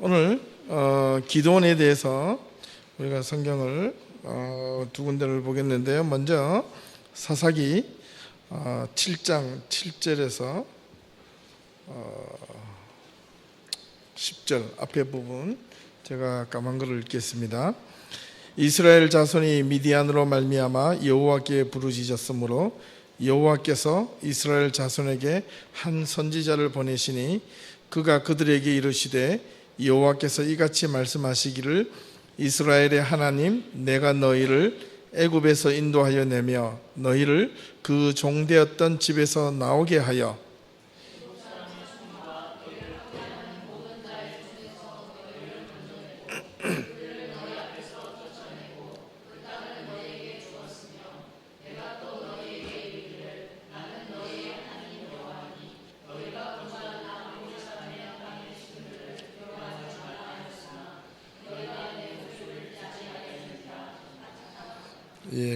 오늘 기도원에 대해서 우리가 성경을 두 군데를 보겠는데요. 먼저 사사기 7장 7절에서 10절 앞에 부분 제가 까만 글을 읽겠습니다. 이스라엘 자손이 미디안으로 말미암아 여호와께 부르짖었으므로 여호와께서 이스라엘 자손에게 한 선지자를 보내시니 그가 그들에게 이르시되 여호와께서 이같이 말씀하시기를 이스라엘의 하나님 내가 너희를 애굽에서 인도하여 내며 너희를 그 종되었던 집에서 나오게 하여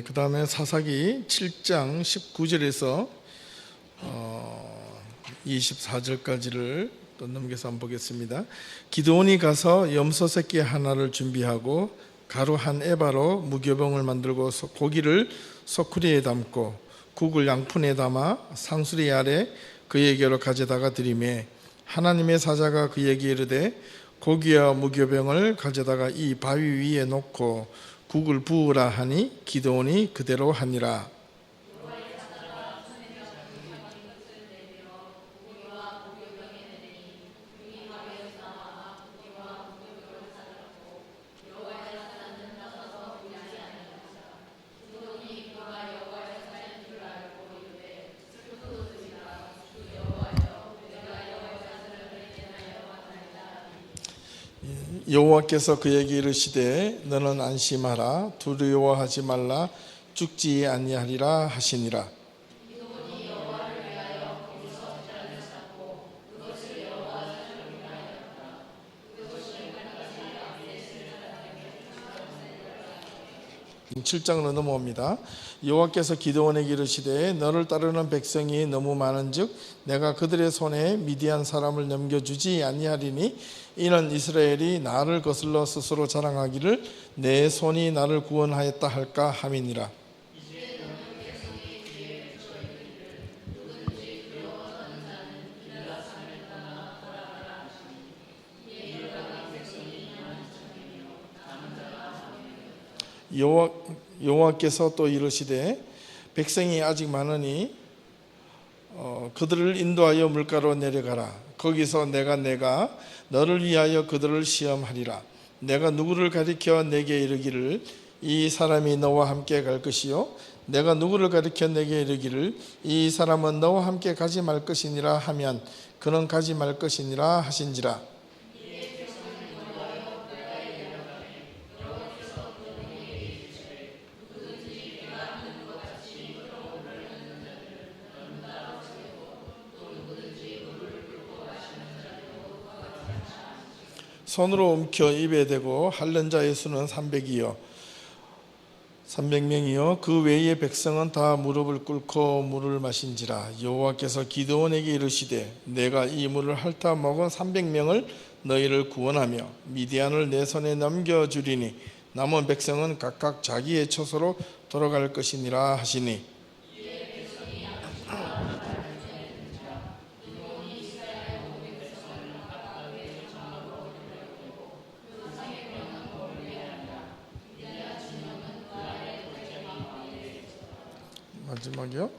그 다음에 사사기 7장 19절에서 24절까지를 또 넘겨서 한번 보겠습니다. 기드온이 가서 염소 새끼 하나를 준비하고 가루 한 에바로 무교병을 만들고 고기를 소쿠리에 담고 국을 양푼에 담아 상수리 아래 그에게로 가져다가 드리매 하나님의 사자가 그에게 이르되 고기와 무교병을 가져다가 이 바위 위에 놓고 국을 부으라 하니 기드온이 그대로 하니라. 여호와께서 그에게 이르시되 너는 안심하라 두려워하지 말라 죽지 아니하리라 하시니라. 칠 7장으로 넘어옵니다. 여호와께서 기드온에게 이르시되 너를 따르는 백성이 너무 많은즉 내가 그들의 손에 미디안 사람을 넘겨주지 아니하리니 이는 이스라엘이 나를 거슬러 스스로 자랑하기를 내 손이 나를 구원하였다 할까 함이니라. 여호와께서 또 이르시되 백성이 아직 많으니 그들을 인도하여 물가로 내려가라. 거기서 내가 너를 위하여 그들을 시험하리라. 내가 누구를 가리켜 내게 이르기를 이 사람이 너와 함께 갈 것이요 내가 누구를 가리켜 내게 이르기를 이 사람은 너와 함께 가지 말 것이니라 하면 그는 가지 말 것이니라 하신지라. 손으로 움켜 입에 대고 핥는 자의 수는 300명이요 그 외의 백성은 다 무릎을 꿇고 물을 마신지라. 여호와께서 기드온에게 이르시되 내가 이 물을 핥아 먹은 300명을 너희를 구원하며 미디안을 내 손에 넘겨주리니 남은 백성은 각각 자기의 처소로 돌아갈 것이니라 하시니. 마지막이요.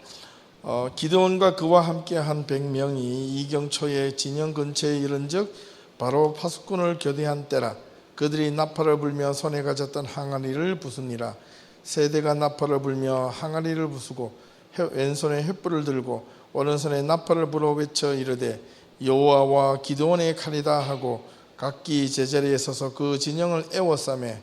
기드온과 그와 함께 한 100명이 이경초에 진영 근처에 이른즉 바로 파수꾼을 교대한 때라. 그들이 나팔을 불며 손에 가졌던 항아리를 부수니라. 세대가 나팔을 불며 항아리를 부수고 왼손에 횃불을 들고 오른손에 나팔을 불어 외쳐 이르되 여호와와 기드온의 칼이다 하고 각기 제자리에 서서 그 진영을 에워싸매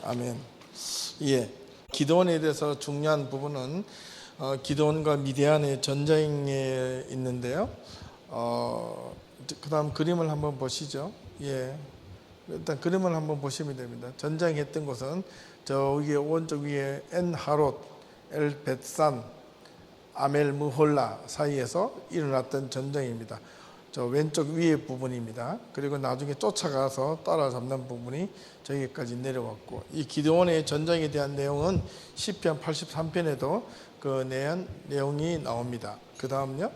아멘. 예. 기드온에 대해서 중요한 부분은 기드온과 미디안의 전쟁에 있는데요. 그다음 그림을 한번 보시죠. 예. 일단 그림을 한번 보시면 됩니다. 전쟁했던 곳은 저 위에 오른쪽 위에 엔하롯, 엘벳산, 아멜 무홀라 사이에서 일어났던 전쟁입니다. 저 왼쪽 위에 부분입니다. 그리고 나중에 쫓아가서 따라잡는 부분이 저기까지 내려왔고, 이 기드온의 전쟁에 대한 내용은 시편 83편에도 그 내용이 나옵니다. 그 다음요,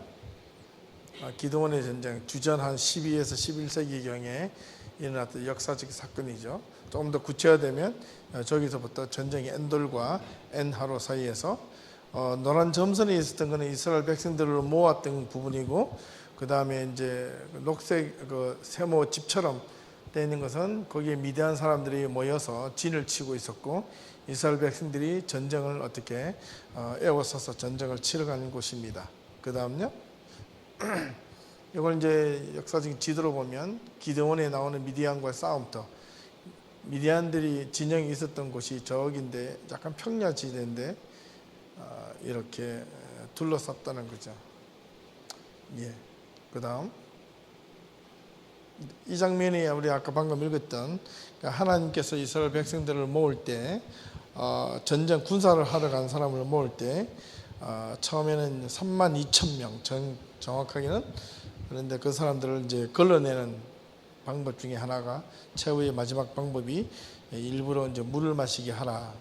기드온의 전쟁, 주전 한 12에서 11세기경에 일어났던 역사적 사건이죠. 조금 더 구체화되면 저기서부터 전쟁이 엔돌과 엔하로 사이에서 노란 점선에 있었던 것은 이스라엘 백성들을 모았던 부분이고, 그 다음에 이제 녹색 그 세모 집처럼 되어 있는 것은 거기에 미디안 사람들이 모여서 진을 치고 있었고, 이스라엘 백성들이 전쟁을 어떻게 에워싸서 전쟁을 치러가는 곳입니다. 그 다음요, 이걸 이제 역사적인 지도로 보면 기드온에 나오는 미디안과의 싸움부터, 미디안들이 진영이 있었던 곳이 저기인데 약간 평야지대인데 이렇게 둘러쌌다는 거죠. 예. 그 다음 이 장면이 우리 아까 방금 읽었던 하나님께서 이스라엘 백성들을 모을 때 전쟁 군사를 하러 간 사람을 모을 때 처음에는 32,000명 정확하게는, 그런데 그 사람들을 이제 걸러내는 방법 중에 하나가, 최후의 마지막 방법이 일부러 이제 물을 마시게 하라.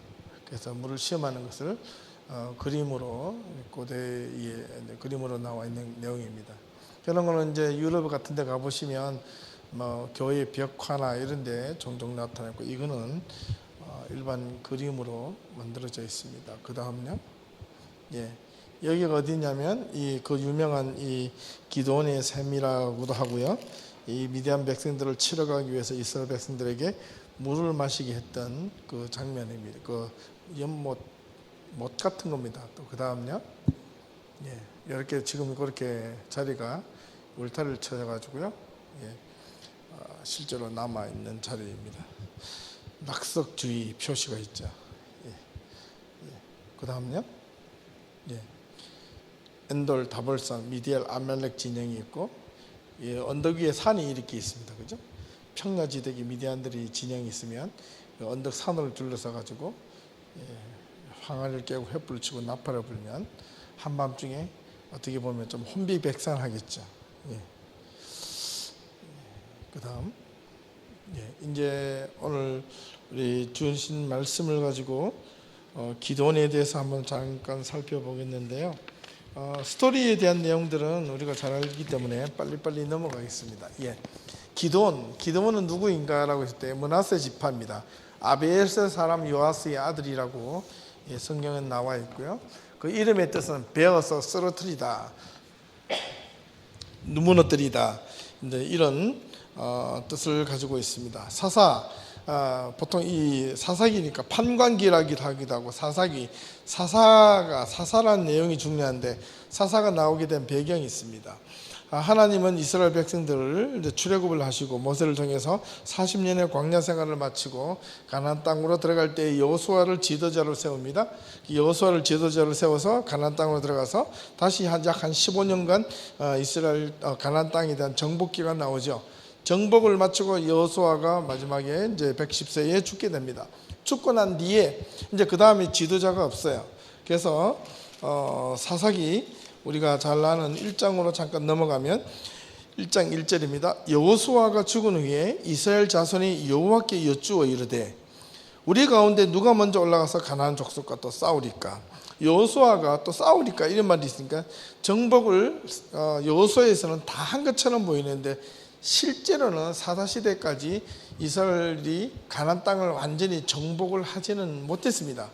그래서 물을 시험하는 것을 그림으로, 고대의 그림으로 나와 있는 내용입니다. 그런 거는 이제 유럽 같은 데 가보시면 뭐 교회 벽화나 이런 데 종종 나타나고, 이거는 일반 그림으로 만들어져 있습니다. 그 다음요, 예, 여기가 어디냐면 그 유명한 이 기드온의 샘이라고도 하고요, 이 미디안 백성들을 치러 가기 위해서 이스라엘 백성들에게 물을 마시게 했던 그 장면입니다. 그 연못 못 같은 겁니다. 또 그 다음요, 예, 이렇게 지금 그렇게 자리가 울타리를 쳐가지고요, 예, 실제로 남아 있는 자리입니다. 낙석주의 표시가 있죠. 예, 예. 그 다음요, 예, 엔돌, 다볼산, 미디엘, 아멜렉 진영이 있고, 예, 언덕 위에 산이 이렇게 있습니다. 그죠? 평야지대기 미디안들이 진영이 있으면 언덕 산을 둘러싸 가지고 항아리를 깨고 횃불을 치고 나팔을 불면 한밤중에 어떻게 보면 좀 혼비백산하겠죠. 예. 그 다음, 예, 이제 오늘 우리 주신 말씀을 가지고 기도원에 대해서 한번 잠깐 살펴보겠는데요. 스토리에 대한 내용들은 우리가 잘 알기 때문에 빨리빨리 넘어가겠습니다. 예. 기드온은 누구인가라고 했을 때 므낫세 지파입니다. 아비엘세 사람 요아스의 아들이라고 성경에 나와 있고요. 그 이름의 뜻은 베어서 쓰러뜨리다, 무너뜨리다, 이제 이런 뜻을 가지고 있습니다. 보통 이 사사기니까 판관기라기도 하기도 하고, 사사라는 내용이 중요한데, 사사가 나오게 된 배경이 있습니다. 하나님은 이스라엘 백성들을 이제 출애굽을 하시고 모세를 통해서 40년의 광야 생활을 마치고 가나안 땅으로 들어갈 때 여호수아를 지도자로 세웁니다. 여호수아를 지도자로 세워서 가나안 땅으로 들어가서 다시 약 한 15년간 이스라엘 가나안 땅에 대한 정복기가 나오죠. 정복을 마치고 여호수아가 마지막에 이제 110세에 죽게 됩니다. 죽고 난 뒤에 이제 그 다음에 지도자가 없어요. 그래서 사사기 우리가 잘 아는 1장으로 잠깐 넘어가면 1장 1절입니다. 여호수아가 죽은 후에 이스라엘 자손이 여호와께 여쭈어 이르되 우리 가운데 누가 먼저 올라가서 가나안 족속과 또 싸우리까? 여호수아가 또 싸우리까? 이런 말이 있으니까 정복을 여호수아에서는 다 한 것처럼 보이는데, 실제로는 사사시대까지 이스라엘이 가나안 땅을 완전히 정복을 하지는 못했습니다.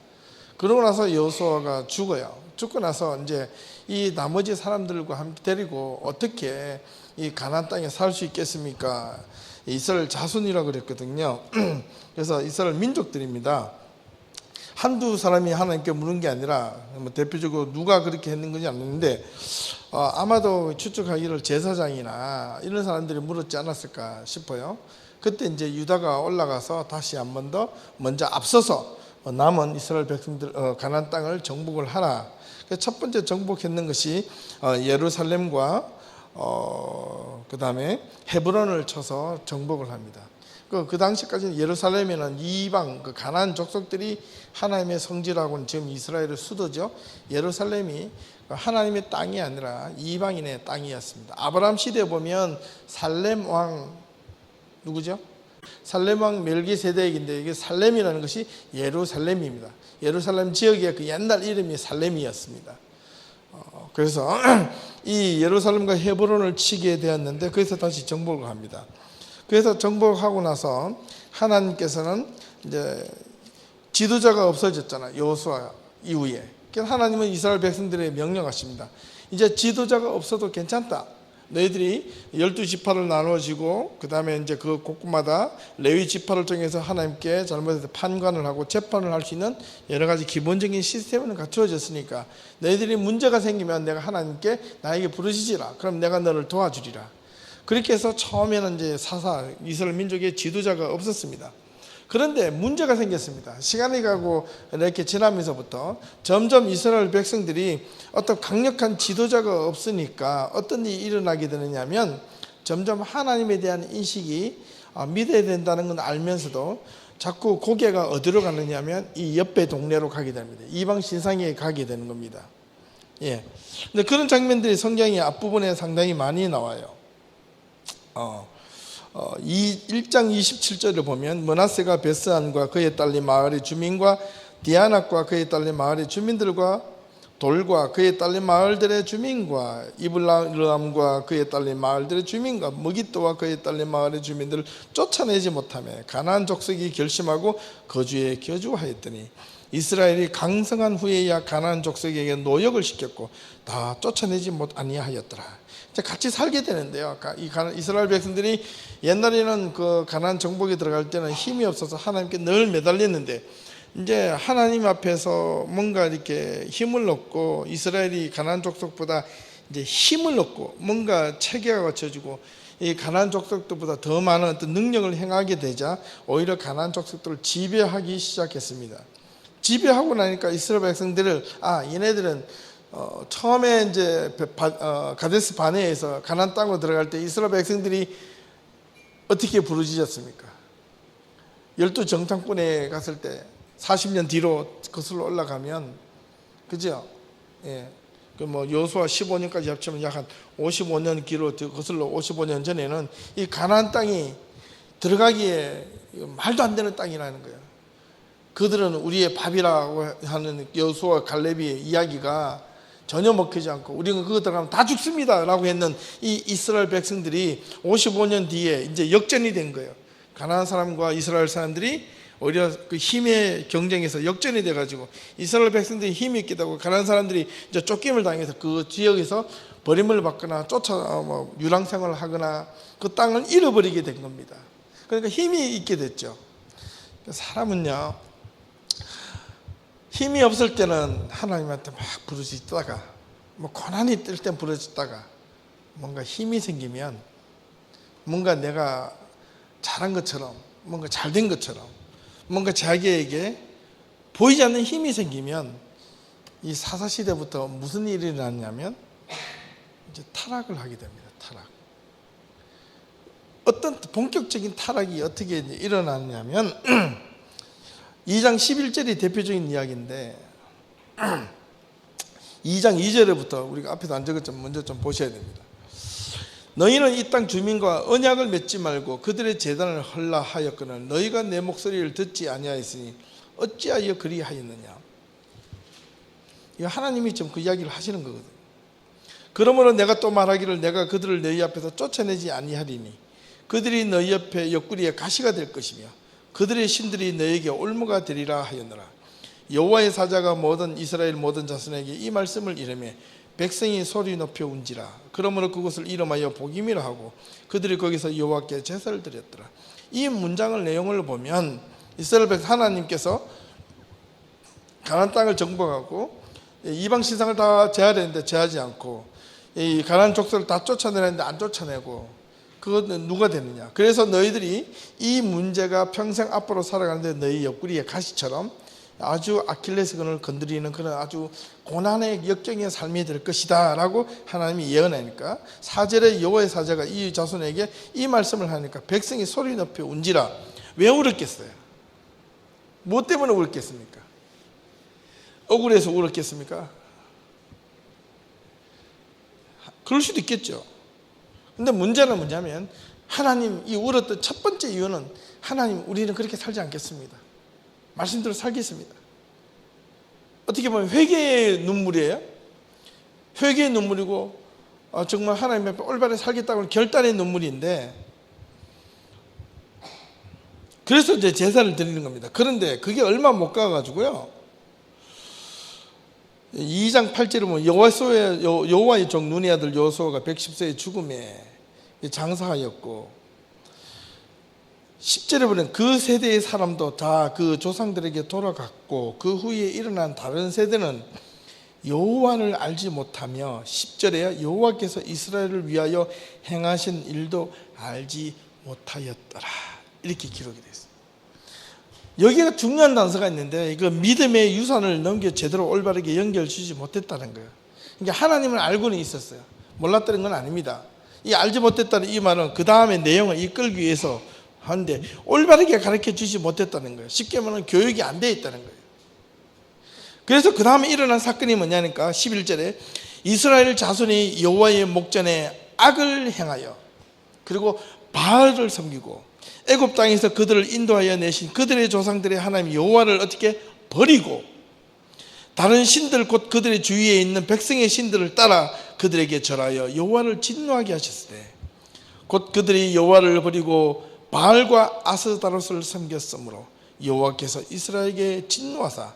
그러고 나서 여호수아가 죽어요. 죽고 나서 이제 이 나머지 사람들과 함께 데리고 어떻게 이 가나안 땅에 살 수 있겠습니까? 이스라엘 자손이라고 그랬거든요. 그래서 이스라엘 민족들입니다. 한두 사람이 하나님께 물은 게 아니라 뭐 대표적으로 누가 그렇게 했는 건지 않는데 아마도 추측하기를 제사장이나 이런 사람들이 물었지 않았을까 싶어요. 그때 이제 유다가 올라가서 다시 한 번 더 먼저 앞서서 남은 이스라엘 백성들 가나안 땅을 정복을 하라. 첫 번째 정복했는 것이 예루살렘과 그 다음에 헤브론을 쳐서 정복을 합니다. 그 당시까지는 예루살렘에는 이방 가나안 족속들이 하나님의 성지라고는 지금 이스라엘의 수도죠. 예루살렘이 하나님의 땅이 아니라 이방인의 땅이었습니다. 아브라함 시대에 보면 살렘 왕 누구죠? 살렘 왕 멜기세덱인데 이게 살렘이라는 것이 예루살렘입니다. 예루살렘 지역의 그 옛날 이름이 살렘이었습니다. 그래서 이 예루살렘과 헤브론을 치게 되었는데 거기서 다시 정복을 합니다. 그래서 정복하고 나서 하나님께서는 이제 지도자가 없어졌잖아요. 여호수아 이후에. 그래서 하나님은 이스라엘 백성들에게 명령하십니다. 이제 지도자가 없어도 괜찮다. 너희들이 12지파를 나누어지고 그 다음에 이제 그 곳곳마다 레위 지파를 통해서 하나님께 잘못해서 판관을 하고 재판을 할 수 있는 여러 가지 기본적인 시스템은 갖추어졌으니까 너희들이 문제가 생기면 내가 하나님께 나에게 부르짖으라. 그럼 내가 너를 도와주리라. 그렇게 해서 처음에는 이제 이스라엘 민족의 지도자가 없었습니다. 그런데 문제가 생겼습니다. 시간이 가고 이렇게 지나면서부터 점점 이스라엘 백성들이 어떤 강력한 지도자가 없으니까 어떤 일이 일어나게 되느냐면 점점 하나님에 대한 인식이 믿어야 된다는 건 알면서도 자꾸 고개가 어디로 가느냐면 이 옆에 동네로 가게 됩니다. 이방 신상에 가게 되는 겁니다. 예. 근데 그런 장면들이 성경의 앞부분에 상당히 많이 나와요. 1장 27절을 보면 므낫세가 베스안과 그에 딸린 마을의 주민과 디아낫과 그에 딸린 마을의 주민들과 돌과 그에 딸린 마을들의 주민과 이블람과 그에 딸린 마을들의 주민과 무깃도와 그에 딸린 마을의 주민들을 쫓아내지 못하며 가나안 족속이 결심하고 거주에 거주하였더니 이스라엘이 강성한 후에야 가나안 족속에게 노역을 시켰고 다 쫓아내지 아니하였더라. 같이 살게 되는데요. 이 이스라엘 백성들이 옛날에는 그 가나안 정복에 들어갈 때는 힘이 없어서 하나님께 늘 매달렸는데 이제 하나님 앞에서 뭔가 이렇게 힘을 얻고 이스라엘이 가나안 족속보다 이제 힘을 얻고 뭔가 체계가 갖춰지고 이 가나안 족속들보다 더 많은 어떤 능력을 행하게 되자 오히려 가나안 족속들을 지배하기 시작했습니다. 지배하고 나니까 이스라엘 백성들을 얘네들은 처음에 이제 가데스 바네에서 가나안 땅으로 들어갈 때 이스라엘 백성들이 어떻게 부르짖었습니까? 12정탐꾼에 갔을 때 40년 뒤로 거슬러 올라가면 그죠? 예. 그 여호수아 15년까지 합치면 약 한 55년 뒤로 거슬러 55년 전에는 이 가나안 땅이 들어가기에 말도 안 되는 땅이라는 거예요. 그들은 우리의 밥이라고 하는 여호수아 갈렙의 이야기가 전혀 먹히지 않고 우리는 그거 들어가면 다 죽습니다 라고 했는 이 이스라엘 백성들이 55년 뒤에 이제 역전이 된 거예요. 가나안 사람과 이스라엘 사람들이 오히려 그 힘의 경쟁에서 역전이 돼가지고 이스라엘 백성들이 힘이 있기도 하고 가나안 사람들이 이제 쫓김을 당해서 그 지역에서 버림을 받거나 유랑생활을 하거나 그 땅을 잃어버리게 된 겁니다. 그러니까 힘이 있게 됐죠. 사람은요, 힘이 없을 때는 하나님한테 막 부르짖다가 고난이 뜰 땐 부르짖다가 뭔가 힘이 생기면 뭔가 내가 잘한 것처럼 뭔가 잘된 것처럼 뭔가 자기에게 보이지 않는 힘이 생기면 이 사사시대부터 무슨 일이 일어났냐면 이제 타락을 하게 됩니다. 타락. 어떤 본격적인 타락이 어떻게 일어났냐면 2장 11절이 대표적인 이야기인데 2장 2절부터 우리가 앞에도 안 적었지만 먼저 좀 보셔야 됩니다. 너희는 이 땅 주민과 언약을 맺지 말고 그들의 제단을 헐라 하였거늘 너희가 내 목소리를 듣지 아니하였으니 어찌하여 그리하였느냐. 이거 하나님이 지금 그 이야기를 하시는 거거든요. 그러므로 내가 또 말하기를 내가 그들을 너희 앞에서 쫓아내지 아니하리니 그들이 너희 옆에 옆구리에 가시가 될 것이며 그들의 신들이 너에게 올무가 되리라 하였노라. 여호와의 사자가 모든 이스라엘 모든 자손에게 이 말씀을 이르며 백성이 소리 높여 운지라. 그러므로 그곳을 이름하여 복임이라 하고 그들이 거기서 여호와께 제사를 드렸더라. 이 문장을 내용을 보면 이스라엘 백성 하나님께서 가나안 땅을 정복하고 이방 신상을 다 제하려는데 제하지 않고 이 가나안 족속을 다 쫓아내는데 안 쫓아내고 그건 누가 되느냐. 그래서 너희들이 이 문제가 평생 앞으로 살아가는데 너희 옆구리의 가시처럼 아주 아킬레스건을 건드리는 그런 아주 고난의 역경의 삶이 될 것이다 라고 하나님이 예언하니까 4절에 여호와의 사자가 이 자손에게 이 말씀을 하니까 백성이 소리 높여 운지라. 왜 울었겠어요? 뭐 때문에 울었겠습니까? 억울해서 울었겠습니까? 그럴 수도 있겠죠. 근데 문제는 뭐냐면 하나님 이 울었던 첫 번째 이유는 하나님 우리는 그렇게 살지 않겠습니다. 말씀대로 살겠습니다. 어떻게 보면 회개의 눈물이에요. 회개의 눈물이고 정말 하나님 앞에 올바르게 살겠다고 결단의 눈물인데 그래서 이제 제사를 드리는 겁니다. 그런데 그게 얼마 못 가가지고요. 2장 8절에 보면 여호와의 종 눈의 아들 여호수아가 110세의 죽음에 장사하였고 10절에 보면 그 세대의 사람도 다 그 조상들에게 돌아갔고 그 후에 일어난 다른 세대는 여호와를 알지 못하며 10절에 여호와께서 이스라엘을 위하여 행하신 일도 알지 못하였더라 이렇게 기록이 되어 있습니다. 여기가 중요한 단서가 있는데 그 믿음의 유산을 제대로 올바르게 연결주지 못했다는 거예요. 그러니까 하나님을 알고는 있었어요. 몰랐다는 건 아닙니다. 이 알지 못했다는 이 말은 그 다음에 내용을 이끌기 위해서 하는데 올바르게 가르쳐 주지 못했다는 거예요. 쉽게 말하면 교육이 안 돼 있다는 거예요. 그래서 그 다음에 일어난 사건이 뭐냐니까 11절에 이스라엘 자손이 여호와의 목전에 악을 행하여 그리고 바알을 섬기고 애굽 땅에서 그들을 인도하여 내신 그들의 조상들의 하나님 여호와를 어떻게 버리고 다른 신들 곧 그들의 주위에 있는 백성의 신들을 따라 그들에게 절하여 여호와를 진노하게 하셨을 때 곧 그들이 여호와를 버리고 바알과 아스다롯을 섬겼으므로 여호와께서 이스라엘에게 진노하사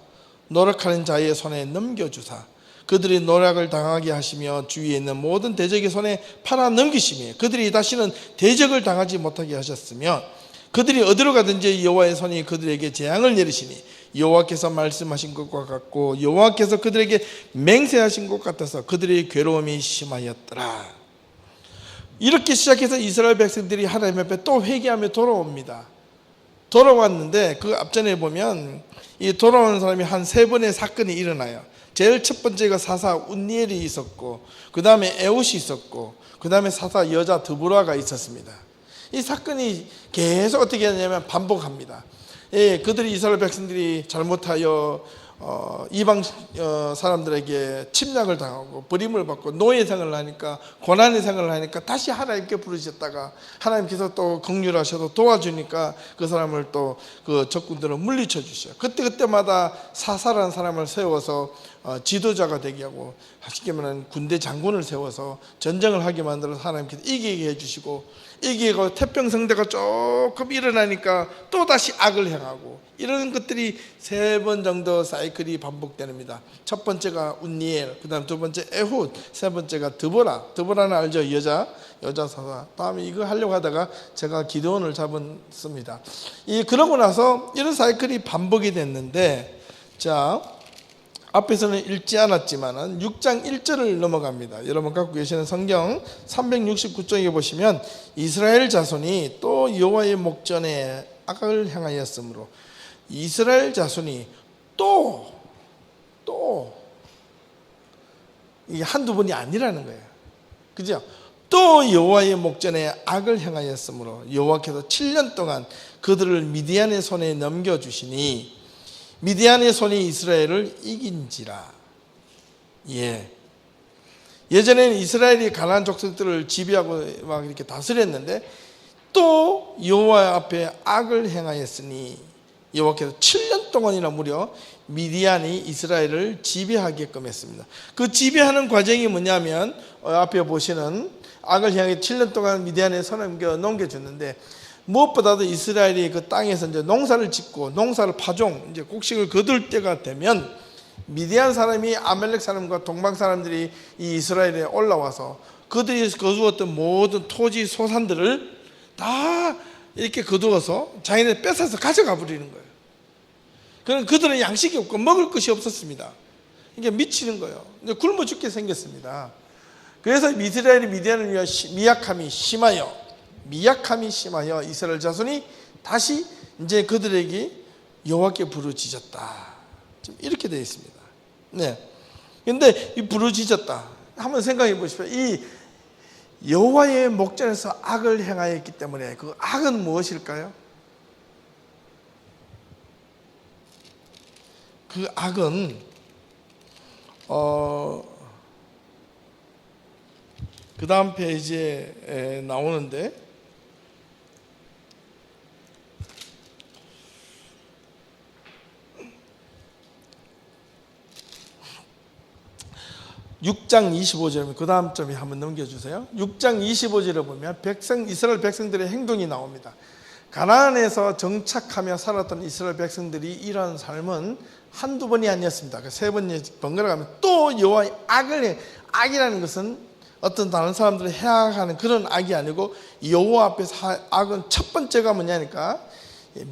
노력하는 자의 손에 넘겨주사 그들이 노력을 당하게 하시며 주위에 있는 모든 대적의 손에 팔아 넘기시며 그들이 다시는 대적을 당하지 못하게 하셨으며 그들이 어디로 가든지 여호와의 손이 그들에게 재앙을 내리시니 여호와께서 말씀하신 것과 같고 여호와께서 그들에게 맹세하신 것 같아서 그들의 괴로움이 심하였더라. 이렇게 시작해서 이스라엘 백성들이 하나님 앞에 또 회개하며 돌아옵니다. 돌아왔는데 그 앞전에 보면 이 돌아오는 사람이 한 3번의 사건이 일어나요. 제일 첫 번째가 사사 운니엘이 있었고 그 다음에 에웃이 있었고 그 다음에 사사 여자 드보라가 있었습니다. 이 사건이 계속 어떻게 하냐면 반복합니다. 그들이 이스라엘 백성들이 잘못하여 이방 사람들에게 침략을 당하고 버림을 받고 노예 생활을 하니까 고난의 생활을 하니까 다시 하나님께 부르셨다가 하나님께서 또 긍휼하셔서 도와주니까 그 사람을 또 그 적군들을 물리쳐 주셔요. 그때마다 사사라는 사람을 세워서 지도자가 되게 하고 쉽게 말하면 군대 장군을 세워서 전쟁을 하게 만들어서 하나님께서 이기게 해주시고 이기고 태평성대가 조금 일어나니까 또다시 악을 행하고 이런 것들이 3번 정도 사이클이 반복됩니다. 첫 번째가 운니엘, 그 다음 두 번째 에훗, 세 번째가 드보라는 알죠? 여자 사사. 다음에 이거 하려고 하다가 제가 기드온을 잡았습니다. 그러고 나서 이런 사이클이 반복이 됐는데 자 앞에서는 읽지 않았지만은 6장 1절을 넘어갑니다. 여러분 갖고 계시는 성경 369쪽에 보시면 이스라엘 자손이 또 여호와의 목전에 악을 행하였으므로 이스라엘 자손이 또 이게 한두 번이 아니라는 거예요. 그죠? 또 여호와의 목전에 악을 행하였으므로 여호와께서 7년 동안 그들을 미디안의 손에 넘겨주시니 미디안의 손이 이스라엘을 이긴지라. 예전에는 이스라엘이 가나안 족속들을 지배하고 막 이렇게 다스렸는데 또 여호와 앞에 악을 행하였으니 여호와께서 7년 동안이나 무려 미디안이 이스라엘을 지배하게끔 했습니다. 그 지배하는 과정이 뭐냐면 앞에 보시는 악을 향해 7년 동안 미디안에 손을 넘겨줬는데 무엇보다도 이스라엘이 그 땅에서 이제 농사를 짓고 농사를 파종 이제 곡식을 거둘 때가 되면 미디안 사람이 아멜렉 사람과 동방 사람들이 이 이스라엘에 올라와서 그들이 거두었던 모든 토지 소산들을 다 이렇게 거두어서 자기네 뺏어서 가져가 버리는 거예요. 그럼 그들은 양식이 없고 먹을 것이 없었습니다. 이게 미치는 거예요. 굶어 죽게 생겼습니다. 그래서 이스라엘이 미디안을 위한 미약함이 심하여 미약함이 심하여 이스라엘 자손이 다시 이제 그들에게 여호와께 부르짖었다. 지금 이렇게 되어 있습니다. 네. 근데 이 부르짖었다. 한번 생각해 보십시오. 이 여호와의 목전에서 악을 행하였기 때문에 그 악은 무엇일까요? 그 악은 그 다음 페이지에 나오는데 6장 25절이면 그 다음 점에 한번 넘겨주세요. 6장 25절에 보면 이스라엘 백성들의 행동이 나옵니다. 가나안에서 정착하며 살았던 이스라엘 백성들이 이러한 삶은 한두 번이 아니었습니다. 세 번째 번갈아 가면 또 여호와의 악이라는 것은 어떤 다른 사람들을 해악하는 그런 악이 아니고 여호와 앞에서 악은 첫 번째가 뭐냐니까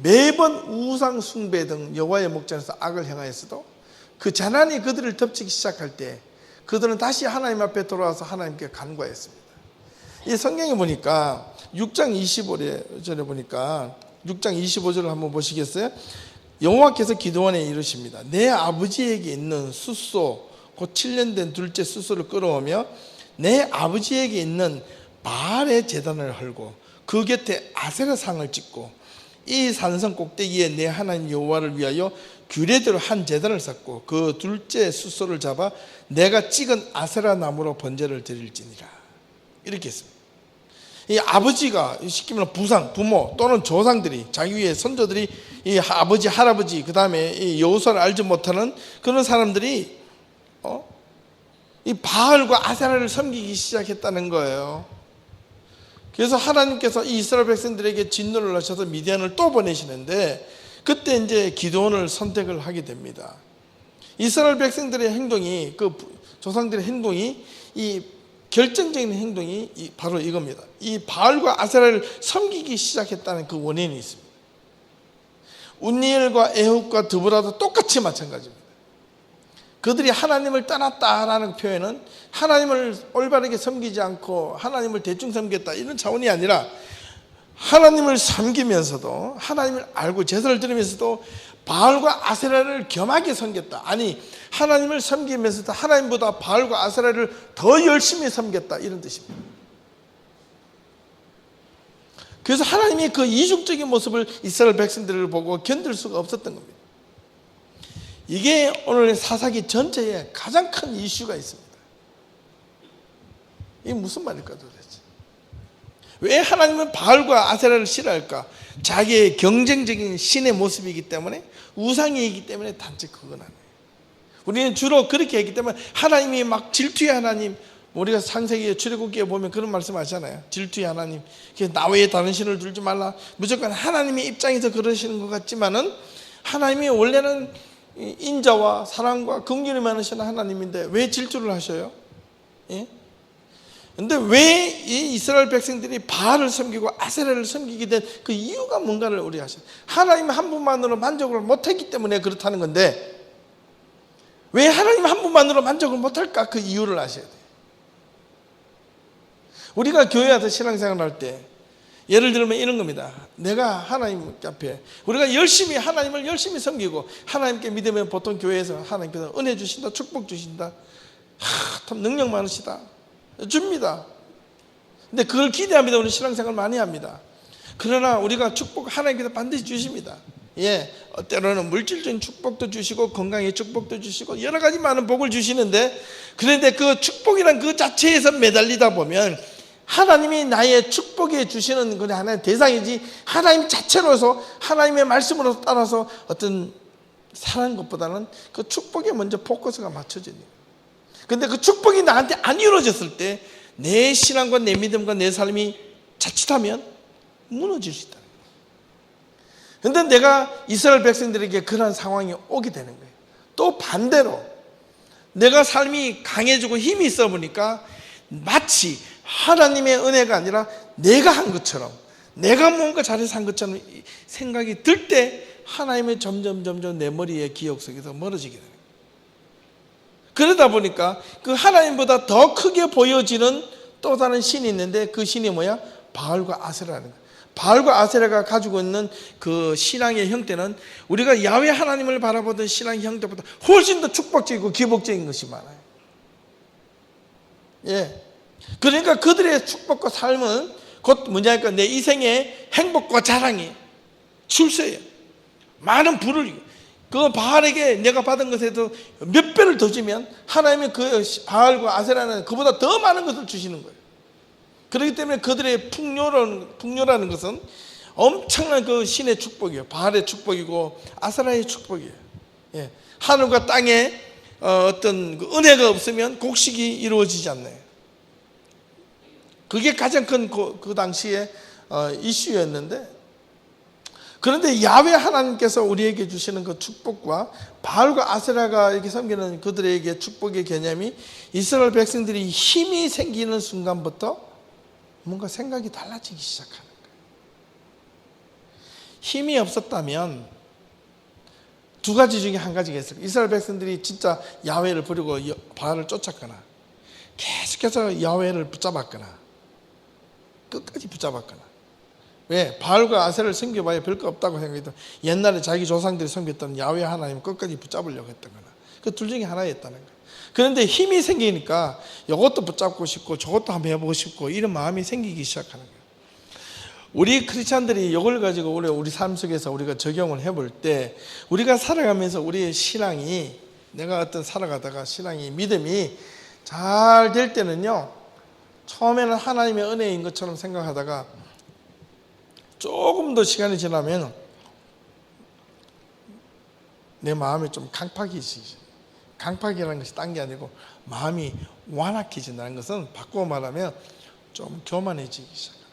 매번 우상 숭배 등 여호와의 목전에서 악을 행하였어도 그 재난이 그들을 덮치기 시작할 때 그들은 다시 하나님 앞에 돌아와서 하나님께 간구했습니다. 이 성경에 보니까 6장 25절에 보니까 6장 25절을 한번 보시겠어요? 여호와께서 기드온에 이르십니다. 내 아버지에게 있는 숫소 곧 7년 된 둘째 숫소를 끌어오며 내 아버지에게 있는 바알의 제단을 헐고 그 곁에 아세라 상을 짓고 이 산성 꼭대기에 내 하나님 여호와를 위하여 규례대로 한 제단을 쌓고 그 둘째 숫소를 잡아 내가 찍은 아세라 나무로 번제를 드릴지니라. 이렇게 했습니다. 이 아버지가 시키면 부모 또는 조상들이 자기 위에 선조들이 이 아버지 할아버지 그 다음에 이 여호수아를 알지 못하는 그런 사람들이 이 바알과 아세라를 섬기기 시작했다는 거예요. 그래서 하나님께서 이 이스라엘 백성들에게 진노를 하셔서 미디안을 또 보내시는데 그때 이제 기드온을 선택을 하게 됩니다. 이스라엘 백성들의 행동이 그 조상들의 행동이 이 결정적인 행동이 바로 이겁니다. 이 바알과 아세라를 섬기기 시작했다는 그 원인이 있습니다. 운니엘과 에훗과 드보라도 똑같이 마찬가지입니다. 그들이 하나님을 떠났다라는 표현은 하나님을 올바르게 섬기지 않고 하나님을 대충 섬겼다 이런 차원이 아니라 하나님을 섬기면서도 하나님을 알고 제사를 드리면서도 바알과 아세라를 겸하게 섬겼다. 아니 하나님을 섬기면서도 하나님보다 바알과 아세라를 더 열심히 섬겼다 이런 뜻입니다. 그래서 하나님이 그 이중적인 모습을 이스라엘 백성들을 보고 견딜 수가 없었던 겁니다. 이게 오늘 사사기 전체에 가장 큰 이슈가 있습니다. 이게 무슨 말일까 도대체? 왜 하나님은 바알과 아세라를 싫어할까? 자기의 경쟁적인 신의 모습이기 때문에 우상이기 때문에 단지 그건 아니에요. 우리는 주로 그렇게 했기 때문에 하나님이 막 질투의 하나님, 우리가 창세기 출애굽기에 보면 그런 말씀 하잖아요. 질투의 하나님, 나 외에 다른 신을 두지 말라. 무조건 하나님의 입장에서 그러시는 것 같지만은 하나님이 원래는 인자와 사랑과 긍휼이 많으신 하나님인데 왜 질투를 하셔요? 예? 근데 왜 이 이스라엘 백성들이 바알을 섬기고 아세라를 섬기게 된 그 이유가 뭔가를 우리 아셔요. 하나님 한 분만으로 만족을 못했기 때문에 그렇다는 건데 왜 하나님 한 분만으로 만족을 못할까? 그 이유를 아셔야 돼요. 우리가 교회 와서 신앙생활 할 때 예를 들면 이런 겁니다. 내가 하나님 앞에 우리가 열심히 하나님을 열심히 섬기고 하나님께 믿으면 보통 교회에서 하나님께서 은혜 주신다, 축복 주신다, 참 능력 많으시다 줍니다. 근데 그걸 기대합니다. 우리 신앙생활 많이 합니다. 그러나 우리가 축복 하나님께서 반드시 주십니다. 예, 때로는 물질적인 축복도 주시고 건강의 축복도 주시고 여러 가지 많은 복을 주시는데 그런데 그 축복이란 그 자체에서 매달리다 보면 하나님이 나의 축복해 주시는 그 하나의 대상이지 하나님 자체로서 하나님의 말씀으로 따라서 어떤 사는 것보다는 그 축복에 먼저 포커스가 맞춰져요. 근데 그 축복이 나한테 안 이루어졌을 때 내 신앙과 내 믿음과 내 삶이 자칫하면 무너질 수 있다. 근데 내가 이스라엘 백성들에게 그런 상황이 오게 되는 거예요. 또 반대로 내가 삶이 강해지고 힘이 있어 보니까 마치 하나님의 은혜가 아니라 내가 한 것처럼 내가 뭔가 잘해서 한 것처럼 생각이 들 때 하나님의 점점 내 머리의 기억 속에서 멀어지게 되는 거예요. 그러다 보니까 그 하나님보다 더 크게 보여지는 또 다른 신이 있는데 그 신이 뭐야? 바알과 아세라는 거예요. 바알과 아세라가 가지고 있는 그 신앙의 형태는 우리가 야훼 하나님을 바라보던 신앙의 형태보다 훨씬 더 축복적이고 기복적인 것이 많아요. 예. 그러니까 그들의 축복과 삶은 곧 뭐냐니까 내 이생의 행복과 자랑이 출세예요. 많은 부를, 그 바알에게 내가 받은 것에도 몇 배를 더 주면 하나님이 그 바알과 아세라는 그보다 더 많은 것을 주시는 거예요. 그렇기 때문에 그들의 풍요라는 것은 엄청난 그 신의 축복이에요. 바알의 축복이고 아세라의 축복이에요. 예. 하늘과 땅에 어떤 그 은혜가 없으면 곡식이 이루어지지 않나요? 그게 가장 큰 그 당시에 이슈였는데, 그런데 야훼 하나님께서 우리에게 주시는 그 축복과 바알과 아세라가 이렇게 섬기는 그들에게 축복의 개념이 이스라엘 백성들이 힘이 생기는 순간부터 뭔가 생각이 달라지기 시작하는 거예요. 힘이 없었다면 두 가지 중에 한 가지가 있어요. 이스라엘 백성들이 진짜 야훼를 버리고 바알을 쫓았거나 계속해서 야훼를 붙잡았거나 끝까지 붙잡았거나. 왜? 바알과 아세라를 섬겨봐야 별거 없다고 생각했던, 옛날에 자기 조상들이 섬겼던 야훼 하나님 끝까지 붙잡으려고 했던 거나, 그 둘 중에 하나였다는 거예요. 그런데 힘이 생기니까 이것도 붙잡고 싶고 저것도 한번 해보고 싶고 이런 마음이 생기기 시작하는 거예요. 우리 크리스찬들이 이걸 가지고 우리 삶 속에서 우리가 적용을 해볼 때, 우리가 살아가면서 우리의 신앙이, 내가 어떤 살아가다가 신앙이, 믿음이 잘 될 때는요, 처음에는 하나님의 은혜인 것처럼 생각하다가 조금 더 시간이 지나면 내 마음에 좀 강팍이 있어요. 강팍이라는 것이 딴 게 아니고 마음이 완악해진다는 것은 바꾸어 말하면 좀 교만해지기 시작해요.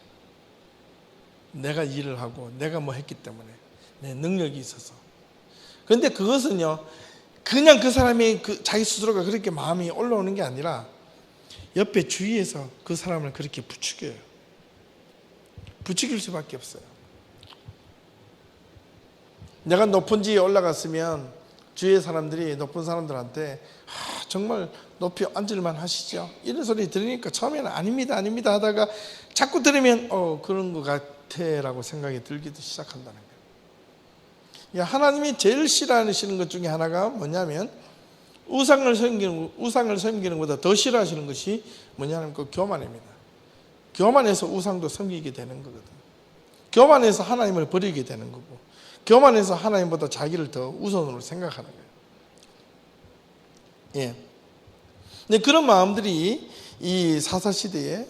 내가 일을 하고 내가 뭐 했기 때문에 내 능력이 있어서. 그런데 그것은요, 그냥 그 사람이 자기 스스로가 그렇게 마음이 올라오는 게 아니라 옆에 주위에서 그 사람을 그렇게 부추겨요. 부추길 수밖에 없어요. 내가 높은 지에 올라갔으면 주위의 사람들이 높은 사람들한테 정말 높이 앉을만 하시죠? 이런 소리 들으니까 처음에는 아닙니다 하다가 자꾸 들으면 그런 것 같아 라고 생각이 들기도 시작한다는 거예요. 하나님이 제일 싫어하시는 것 중에 하나가 뭐냐면 우상을 섬기는 것보다 더 싫어하시는 것이 뭐냐면 그 교만입니다. 교만해서 우상도 섬기게 되는 거거든요. 교만해서 하나님을 버리게 되는 거고, 교만해서 하나님보다 자기를 더 우선으로 생각하는 거예요. 예. 근데 그런 마음들이 이 사사시대에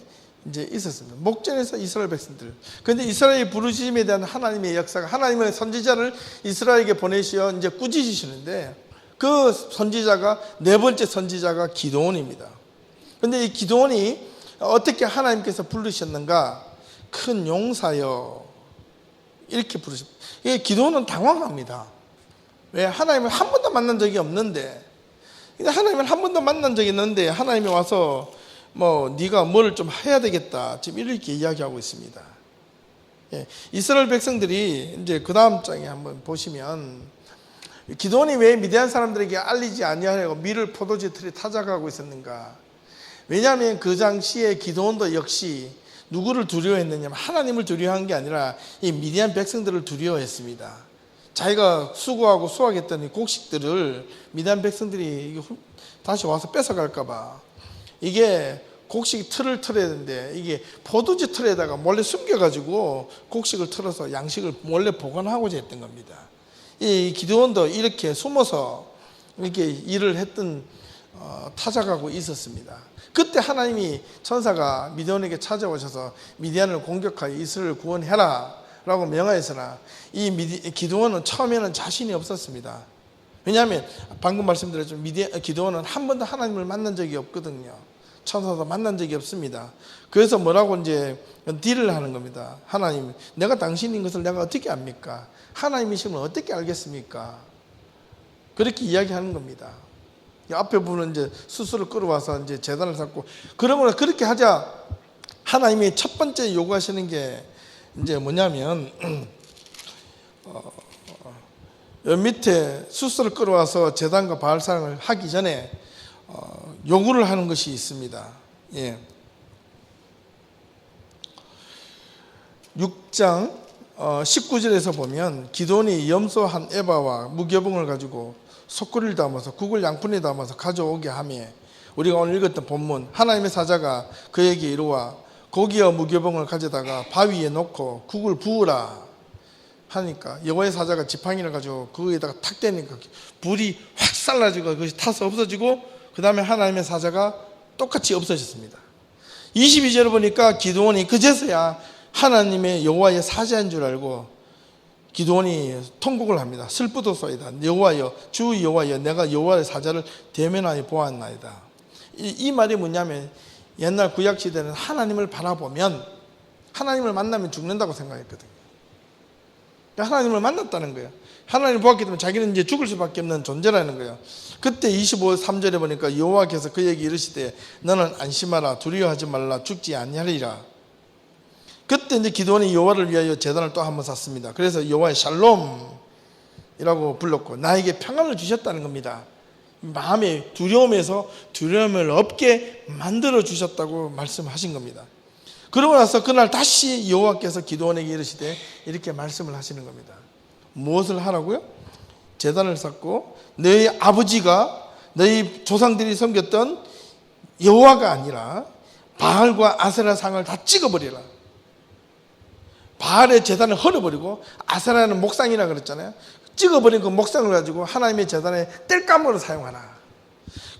이제 있었습니다. 목전에서 이스라엘 백성들. 그런데 이스라엘의 부르심에 대한 하나님의 역사가, 하나님의 선지자를 이스라엘에게 보내시어 이제 꾸짖으시는데, 그 선지자가, 네 번째 선지자가 기드온입니다. 그런데 이 기드온이 어떻게 하나님께서 부르셨는가? 큰 용사여, 이렇게 부르셨습니다. 기드온은 당황합니다. 왜? 하나님을 한 번도 만난 적이 없는데, 하나님을 한 번도 만난 적이 있는데 하나님이 와서 네가 뭘 좀 해야 되겠다, 지금 이렇게 이야기하고 있습니다. 예, 이스라엘 백성들이 이제 그 다음 장에 한번 보시면, 기드온이 왜 미디안 사람들에게 알리지 아니하려고 밀을 포도주 틀에 타작하고 있었는가? 왜냐하면 그 당시에 기드온도 역시 누구를 두려워했느냐면 하나님을 두려워한 게 아니라 이 미디안 백성들을 두려워했습니다. 자기가 수고하고 수확했던 이 곡식들을 미디안 백성들이 다시 와서 뺏어갈까 봐, 이게 곡식 틀을 틀어야 되는데 이게 포도주 틀에다가 몰래 숨겨가지고 곡식을 틀어서 양식을 몰래 보관하고자 했던 겁니다. 이 기드온도 이렇게 숨어서 이렇게 일을 했던 타작하고 있었습니다. 그때 하나님이 천사가 미디안에게 찾아오셔서 미디안을 공격하여 이스라엘을 구원해라 라고 명하였으나, 이 기드온은 처음에는 자신이 없었습니다. 왜냐하면 방금 말씀드렸지만 기드온은 한 번도 하나님을 만난 적이 없거든요. 천사도 만난 적이 없습니다. 그래서 뭐라고 이제 딜을 하는 겁니다. 하나님, 내가 당신인 것을 내가 어떻게 압니까? 하나님이시면 어떻게 알겠습니까? 그렇게 이야기하는 겁니다. 앞에 분은 이제 수수를 끌어와서 이제 제단을 쌓고, 그러면 그렇게 하자 하나님이 첫 번째 요구하시는 게 이제 뭐냐면, 밑에 수수를 끌어와서 제단과 바알상을 하기 전에 요구를 하는 것이 있습니다. 예. 6장 19절에서 보면 기드온이 염소 한 에바와 무교봉을 가지고 속구리를 담아서 국을 양푼에 담아서 가져오게 하며, 우리가 오늘 읽었던 본문, 하나님의 사자가 그에게 이르와 고기와 무교봉을 가져다가 바위에 놓고 국을 부으라 하니까, 여호와의 사자가 지팡이를 가지고 거기에다가 탁 대니까 불이 확 살라지고 그것이 타서 없어지고, 그 다음에 하나님의 사자가 똑같이 없어졌습니다. 22절을 보니까 기드온이 그제서야 하나님의 여호와의 사자인 줄 알고 기드온이 통곡을 합니다. 슬프도소이다. 여호와여, 주 여호와여, 내가 여호와의 사자를 대면하여 보았나이다. 이 말이 뭐냐면, 옛날 구약 시대는 하나님을 바라보면, 하나님을 만나면 죽는다고 생각했거든요. 하나님을 만났다는 거예요. 하나님을 보았기 때문에 자기는 이제 죽을 수밖에 없는 존재라는 거예요. 그때 3절에 보니까 여호와께서 그에게 이르시되 너는 안심하라, 두려워하지 말라, 죽지 아니하리라. 그때 이제 기드온이 여호와를 위하여 제단을 또 한번 샀습니다. 그래서 여호와의 샬롬이라고 불렀고, 나에게 평안을 주셨다는 겁니다. 마음의 두려움에서 두려움을 없게 만들어 주셨다고 말씀하신 겁니다. 그러고 나서 그날 다시 여호와께서 기드온에게 이르시되 이렇게 말씀을 하시는 겁니다. 무엇을 하라고요? 제단을 쌓고 너희 아버지가, 너희 조상들이 섬겼던 여호와가 아니라 바알과 아세라 상을 다 찍어버리라. 바알의 제단을 헐어버리고, 아세라는 목상이라 그랬잖아요. 찍어버린 그 목상을 가지고 하나님의 제단에 땔감으로 사용하라.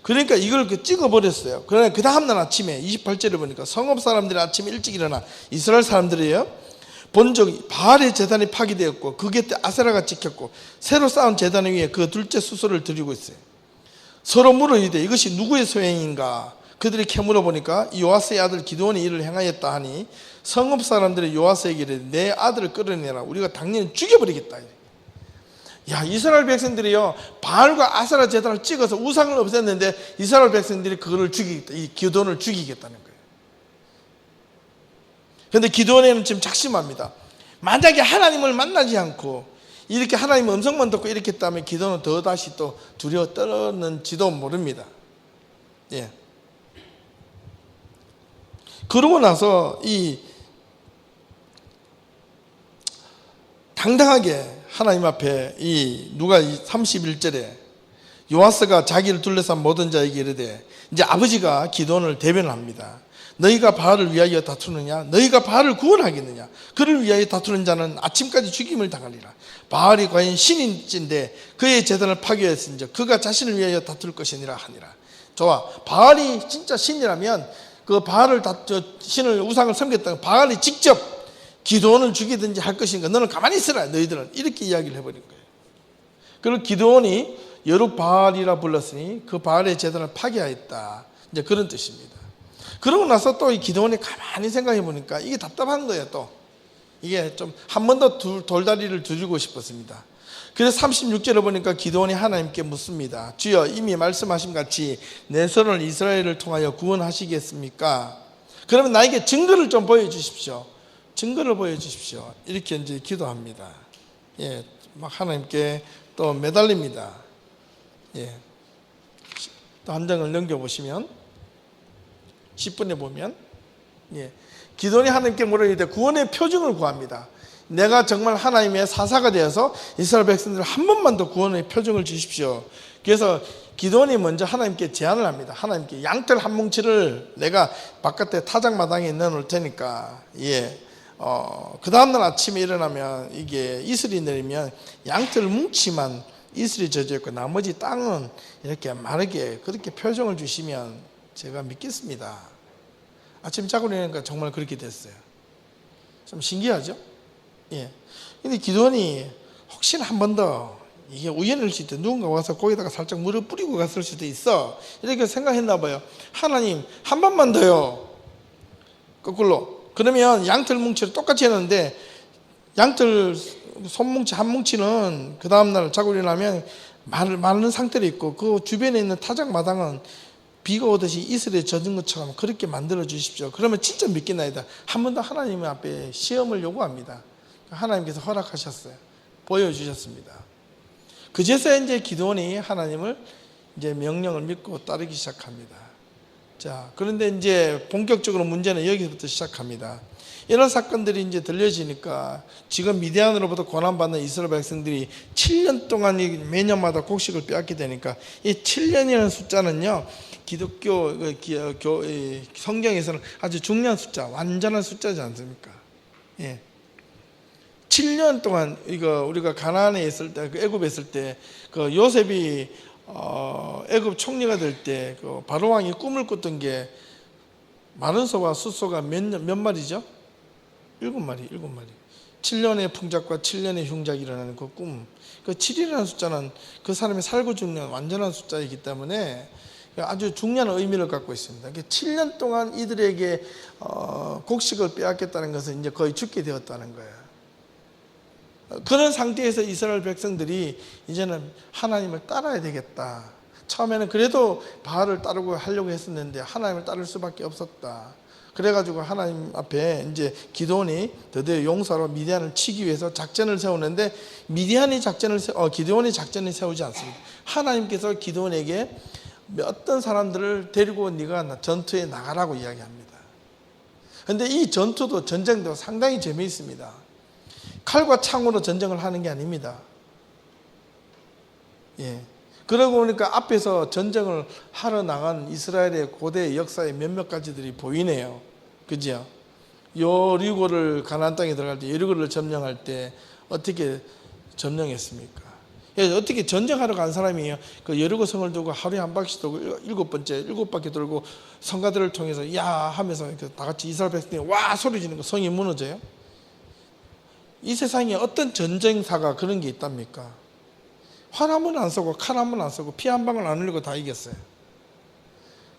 그러니까 이걸 찍어버렸어요. 그러나 그 다음날 아침에 28절에 보니까 성읍 사람들이 아침에 일찍 일어나, 이스라엘 사람들이에요, 본적 바알의 제단이 파괴되었고 그 곁에 아세라가 찍혔고 새로 쌓은 제단 위에 그 둘째 수소를 드리고 있어요. 서로 물어 이르되 이것이 누구의 소행인가? 그들이 캐물어 보니까 요아스의 아들 기드온이 이를 행하였다 하니, 성읍 사람들이 요아스에게 이르되 내 아들을 끌어내라, 우리가 당연히 죽여버리겠다. 야, 이스라엘 백성들이요, 바알과 아세라 제단을 찍어서 우상을 없앴는데 이스라엘 백성들이 그거를 죽이겠다, 이 기드온을 죽이겠다는 거예요. 그런데 기드온에는 지금 작심합니다. 만약에 하나님을 만나지 않고 이렇게 하나님의 음성만 듣고 이렇게 했다면 기드온은 더 다시 또 두려워 떨었는지도 모릅니다. 예. 그러고 나서 이 당당하게 하나님 앞에 이 누가 31절에 요아스가 자기를 둘러싼 모든 자에게 이르되, 이제 아버지가 기드온을 대변을 합니다. 너희가 바알을 위하여 다투느냐? 너희가 바알을 구원하겠느냐? 그를 위하여 다투는 자는 아침까지 죽임을 당하리라. 바알이 과연 신인인데 그의 제단을 파괴했은즉 그가 자신을 위하여 다툴 것이니라 하니라. 좋아, 바알이 진짜 신이라면 그 바알을 신을 우상을 섬겼다가 바알이 직접 기드온을 죽이든지 할 것인가? 너는 가만히 있으라, 너희들은. 이렇게 이야기를 해버린 거예요. 그리고 기드온이 여룻바알이라 불렀으니 그 바알의 제단을 파괴하였다, 이제 그런 뜻입니다. 그러고 나서 또 이 기드온이 가만히 생각해 보니까 이게 답답한 거예요. 또 이게 좀 한 번 더 돌다리를 두르고 싶었습니다. 그래서 36절에 보니까 기드온이 하나님께 묻습니다. 주여, 이미 말씀하신 같이 내 손을 이스라엘을 통하여 구원하시겠습니까? 그러면 나에게 증거를 좀 보여주십시오. 증거를 보여주십시오. 이렇게 이제 기도합니다. 예, 막 하나님께 또 매달립니다. 예, 또 한 장을 넘겨보시면 10분에 보면, 예, 기드온이 하나님께 물어야 돼. 구원의 표징을 구합니다. 내가 정말 하나님의 사사가 되어서 이스라엘 백성들을 한 번만 더 구원의 표징을 주십시오. 그래서 기드온이 먼저 하나님께 제안을 합니다. 하나님께 양털 한 뭉치를 내가 바깥에 타작마당에 넣어놓을 테니까, 예, 그 다음날 아침에 일어나면 이게 이슬이 내리면 양털 뭉치만 이슬이 젖어 있고 나머지 땅은 이렇게 마르게 그렇게 표정을 주시면 제가 믿겠습니다. 아침 자고 일어나니까 정말 그렇게 됐어요. 좀 신기하죠? 예. 근데 기드온이 혹시나 한 번 더, 이게 우연일 수도 있대, 누군가 와서 거기다가 살짝 물을 뿌리고 갔을 수도 있어, 이렇게 생각했나 봐요. 하나님, 한 번만 더요. 거꾸로. 그러면 양털 뭉치를 똑같이 했는데 양털 손뭉치 한 뭉치는 그 다음날 자고 일어나면 마른 상태로 있고 그 주변에 있는 타작 마당은 비가 오듯이 이슬에 젖은 것처럼 그렇게 만들어 주십시오. 그러면 진짜 믿겠나이다. 한 번 더 하나님 앞에 시험을 요구합니다. 하나님께서 허락하셨어요. 보여주셨습니다. 그제서야 이제 기드온이 하나님을 이제 명령을 믿고 따르기 시작합니다. 자, 그런데 이제 본격적으로 문제는 여기서부터 시작합니다. 이런 사건들이 이제 들려지니까 지금 미디안으로부터 고난받는 이스라엘 백성들이 7년 동안 매년마다 곡식을 빼앗게 되니까 이 7년이라는 숫자는요, 기독교 성경에서는 아주 중요한 숫자, 완전한 숫자지 않습니까? 예. 7년 동안 이거 우리가 가나안에 있을 때, 애굽에 있을 때, 그 요셉이 애굽 총리가 될 때 그 바로 왕이 꿈을 꿨던 게 마른 소와 숫소가 몇 마리죠? 7마리. 7년의 풍작과 7년의 흉작이 일어나는 그 꿈. 그 7이라는 숫자는 그 사람이 살고 죽는 완전한 숫자이기 때문에 아주 중요한 의미를 갖고 있습니다. 7년 동안 이들에게 곡식을 빼앗겼다는 것은 이제 거의 죽게 되었다는 거예요. 그런 상태에서 이스라엘 백성들이 이제는 하나님을 따라야 되겠다. 처음에는 그래도 바알을 따르고 하려고 했었는데 하나님을 따를 수밖에 없었다. 그래가지고 하나님 앞에 이제 기드온이 드디어 용사로 미디안을 치기 위해서 작전을 세우는데 기드온이 작전을 세우지 않습니다. 하나님께서 기드온에게 어떤 사람들을 데리고 네가 전투에 나가라고 이야기합니다. 그런데 이 전쟁도 상당히 재미있습니다. 칼과 창으로 전쟁을 하는 게 아닙니다. 예. 그러고 보니까 앞에서 전쟁을 하러 나간 이스라엘의 고대 역사의 몇몇 가지들이 보이네요. 그죠? 여리고를 가나안 땅에 들어갈 때, 여리고를 점령할 때 어떻게 점령했습니까? 어떻게 전쟁하러 간 사람이에요? 그 여리고 성을 두고 하루에 한 바퀴씩 돌고 7바퀴 돌고 성가들을 통해서 야 하면서 다 같이 이스라엘 백성들이 와 소리 지르는 거 성이 무너져요? 이 세상에 어떤 전쟁사가 그런 게 있답니까? 활 한 번 안 쏘고 칼 한 번 안 쏘고 피 한 방울 안 흘리고 다 이겼어요.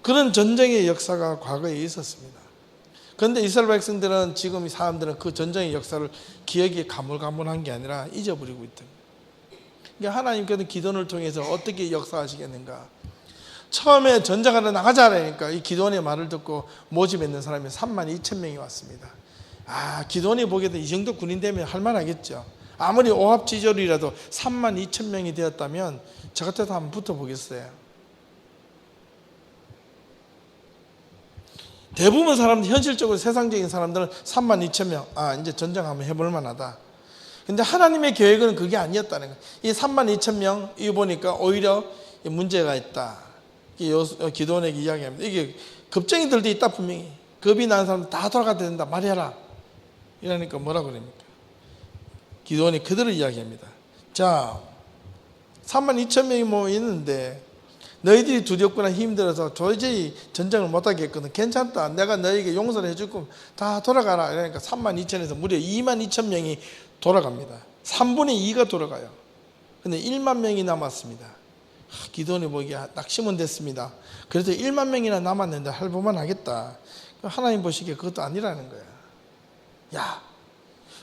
그런 전쟁의 역사가 과거에 있었습니다. 그런데 이스라엘 백성들은 지금 이 사람들은 그 전쟁의 역사를 기억이 가물가물한 게 아니라 잊어버리고 있다. 그러니까 하나님께서 기도를 통해서 어떻게 역사하시겠는가? 처음에 전쟁하러 나가자 하니까 이 기도원의 말을 듣고 모집했는 사람이 32,000명이 왔습니다. 기도원이 보기에도 이 정도 군인 되면 할만하겠죠. 아무리 오합지졸이라도 32,000명이 되었다면 저 같아도 한번 붙어보겠어요. 대부분 사람들, 현실적으로 세상적인 사람들은 32,000명, 이제 전쟁 한번 해볼 만하다. 근데 하나님의 계획은 그게 아니었다는 거예요. 이 32,000명, 이거 보니까 오히려 문제가 있다. 기도원에게 이야기합니다. 이게 겁쟁이들도 있다, 분명히. 겁이 나는 사람 다 돌아가야 된다, 말해라. 이러니까 뭐라 그럽니까? 기도원이 그대로 이야기합니다. 자, 32,000명이 뭐 있는데 너희들이 두렵거나 힘들어서 도저히 전쟁을 못하겠거든. 괜찮다. 내가 너희에게 용서를 해줄 거면 다 돌아가라. 이러니까 32,000에서 무려 22,000명이 돌아갑니다. 3분의 2가 돌아가요. 근데 1만 명이 남았습니다. 기도원이 보기에 낙심은 됐습니다. 그래도 1만 명이나 남았는데 할부만 하겠다. 하나님 보시기에 그것도 아니라는 거야.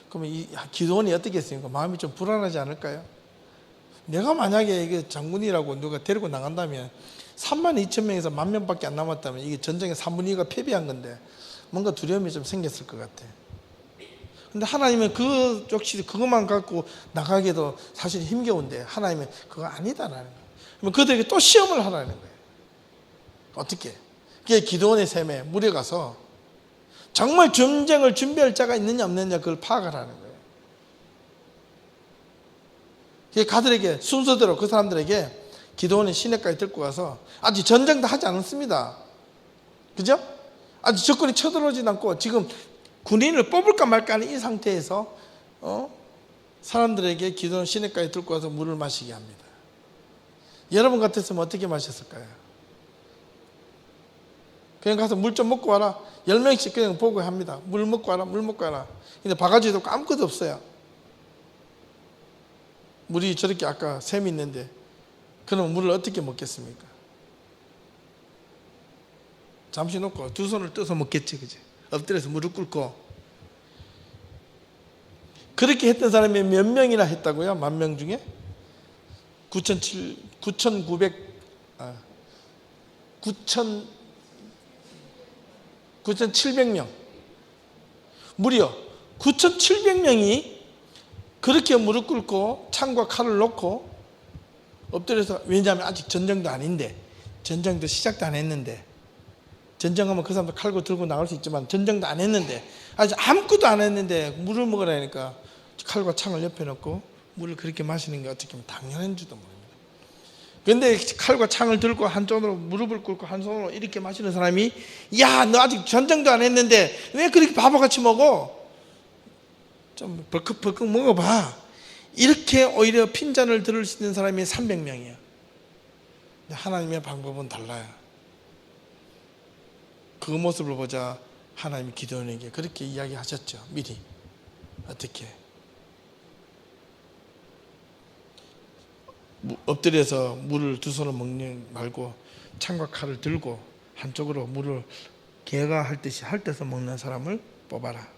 그러면 이 기도원이 어떻게 했습니까? 마음이 좀 불안하지 않을까요? 내가 만약에 이게 장군이라고 누가 데리고 나간다면 32,000명에서 10,000명밖에 안 남았다면 이게 전쟁의 3분의 2가 패배한 건데 뭔가 두려움이 좀 생겼을 것 같아. 근데 하나님은 그것만 갖고 나가기도 사실 힘겨운데 하나님은 그거 아니다라는 거예요. 그러면 그들에게 또 시험을 하라는 거예요. 어떻게? 그게 기도원의 셈에 물에 가서 정말 전쟁을 준비할 자가 있느냐 없느냐 그걸 파악하라는 거예요. 가들에게 순서대로 그 사람들에게 기도원의 시내까지 들고 가서 아직 전쟁도 하지 않았습니다. 그죠? 아직 적군이 쳐들어오지 않고 지금 군인을 뽑을까 말까 하는 이 상태에서 사람들에게 기도원 시내까지 들고 가서 물을 마시게 합니다. 여러분 같았으면 어떻게 마셨을까요? 그냥 가서 물 좀 먹고 와라. 10명씩 그냥 보고 합니다. 물 먹고 와라, 물 먹고 와라. 근데 바가지도 아무것도 없어요. 물이 저렇게 아까 샘이 있는데 그럼 물을 어떻게 먹겠습니까? 잠시 놓고 두 손을 떠서 먹겠지, 그지? 엎드려서 무릎 꿇고. 그렇게 했던 사람이 몇 명이나 했다고요? 10,000명 중에? 9,700명. 무려 9,700명이 그렇게 무릎 꿇고 창과 칼을 놓고 엎드려서, 왜냐하면 아직 전쟁도 아닌데, 전쟁도 시작도 안 했는데, 전쟁하면 그 사람도 칼고 들고 나갈 수 있지만 전쟁도 안 했는데, 아직 아무것도 안 했는데 물을 먹으라니까 칼과 창을 옆에 놓고 물을 그렇게 마시는 게 어떻게 보면 당연한 줄도 모릅니다. 그런데 칼과 창을 들고 한손으로 무릎을 꿇고 한 손으로 이렇게 마시는 사람이, 야, 너 아직 전쟁도 안 했는데 왜 그렇게 바보같이 먹어? 좀 벌컥벌컥 먹어봐. 이렇게 오히려 핀잔을 들을 수 있는 사람이 300명이에요. 하나님의 방법은 달라요. 그 모습을 보자 하나님이 기드온에게 그렇게 이야기하셨죠. 미리. 어떻게? 엎드려서 물을 두 손으로 먹는 말고 창과 칼을 들고 한쪽으로 물을 개가 할 듯이 핥아서 먹는 사람을 뽑아라.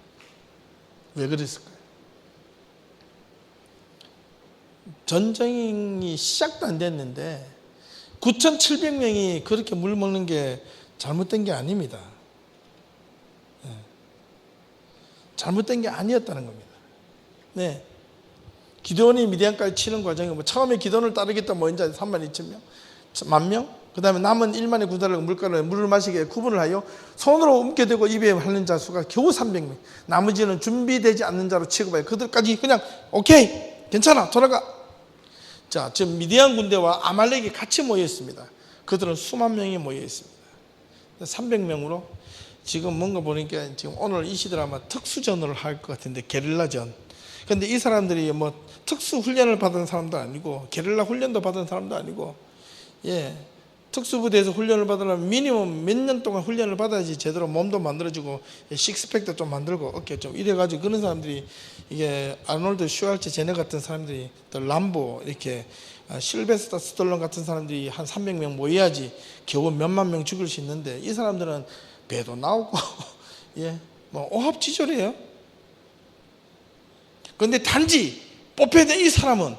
왜 그랬을까요? 전쟁이 시작도 안 됐는데 9,700명이 그렇게 물 먹는 게 잘못된 게 아닙니다. 잘못된 게 아니었다는 겁니다. 네. 기드온이 미디안까지 치는 과정이 처음에 기드온을 따르겠다 이제 32,000명, 10,000명, 그 다음에 남은 1만의 군사를 물을 마시게 구분을 하여 손으로 움켜대고 입에 하는 자 수가 겨우 300명. 나머지는 준비되지 않는 자로 취급하여 그들까지 그냥 오케이, 괜찮아, 돌아가. 자, 지금 미디안 군대와 아말렉이 같이 모여 있습니다. 그들은 수만 명이 모여 있습니다. 300명으로 지금 뭔가 보니까 지금 오늘 이 시대로 아마 특수전을 할 것 같은데, 게릴라전. 근데 이 사람들이 특수 훈련을 받은 사람도 아니고 게릴라 훈련도 받은 사람도 아니고, 특수부대에서 훈련을 받으려면 미니멈 몇 년 동안 훈련을 받아야지 제대로 몸도 만들어지고 식스팩도 좀 만들고 어깨 좀 이래가지고, 그런 사람들이 이게 아놀드 슈왈츠 제네 같은 사람들이, 또 람보 이렇게 실베스터 스톨론 같은 사람들이 한 300명 모여야지 겨우 몇만 명 죽일 수 있는데, 이 사람들은 배도 나오고 오합지졸이에요. 그런데 단지 뽑혀야 된 이 사람은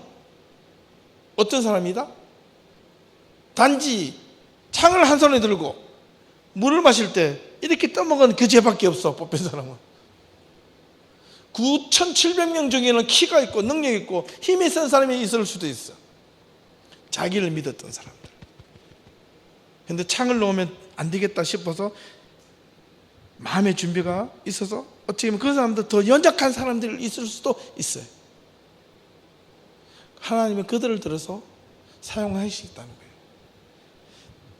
어떤 사람이다? 단지 창을 한 손에 들고 물을 마실 때 이렇게 떠먹은 그 죄밖에 없어. 뽑힌 사람은 9,700명 중에는 키가 있고 능력 있고 힘이 센 사람이 있을 수도 있어. 자기를 믿었던 사람들. 근데 창을 놓으면 안 되겠다 싶어서 마음의 준비가 있어서 어떻게 보면 그 사람도 더 연약한 사람들이 있을 수도 있어요. 하나님은 그들을 들어서 사용하시겠다는 거예요.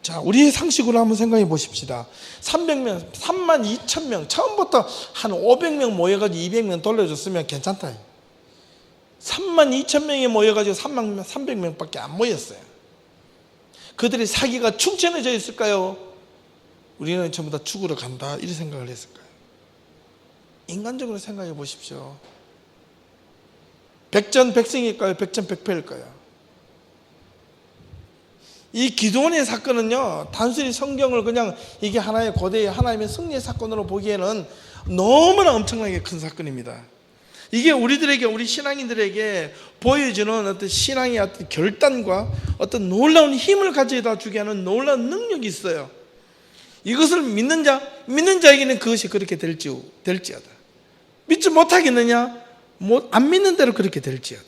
자, 우리의 상식으로 한번 생각해 보십시다. 300명, 32,000명, 처음부터 한 500명 모여가지고 200명 돌려줬으면 괜찮다. 32,000명이 모여가지고 300명밖에 안 모였어요. 그들의 사기가 충천해져 있을까요? 우리는 전부 다 죽으러 간다, 이런 생각을 했을까요? 인간적으로 생각해 보십시오. 백전백승일까요? 백전백패일까요? 이 기드온의 사건은요, 단순히 성경을 그냥 이게 하나의 고대의 하나님의 승리의 사건으로 보기에는 너무나 엄청나게 큰 사건입니다. 이게 우리들에게, 우리 신앙인들에게 보여주는 어떤 신앙의 어떤 결단과 어떤 놀라운 힘을 가져다 주게 하는 놀라운 능력이 있어요. 이것을 믿는 자에게는 그것이 그렇게 될지어다. 믿지 못하겠느냐? 안 믿는 대로 그렇게 될지어다.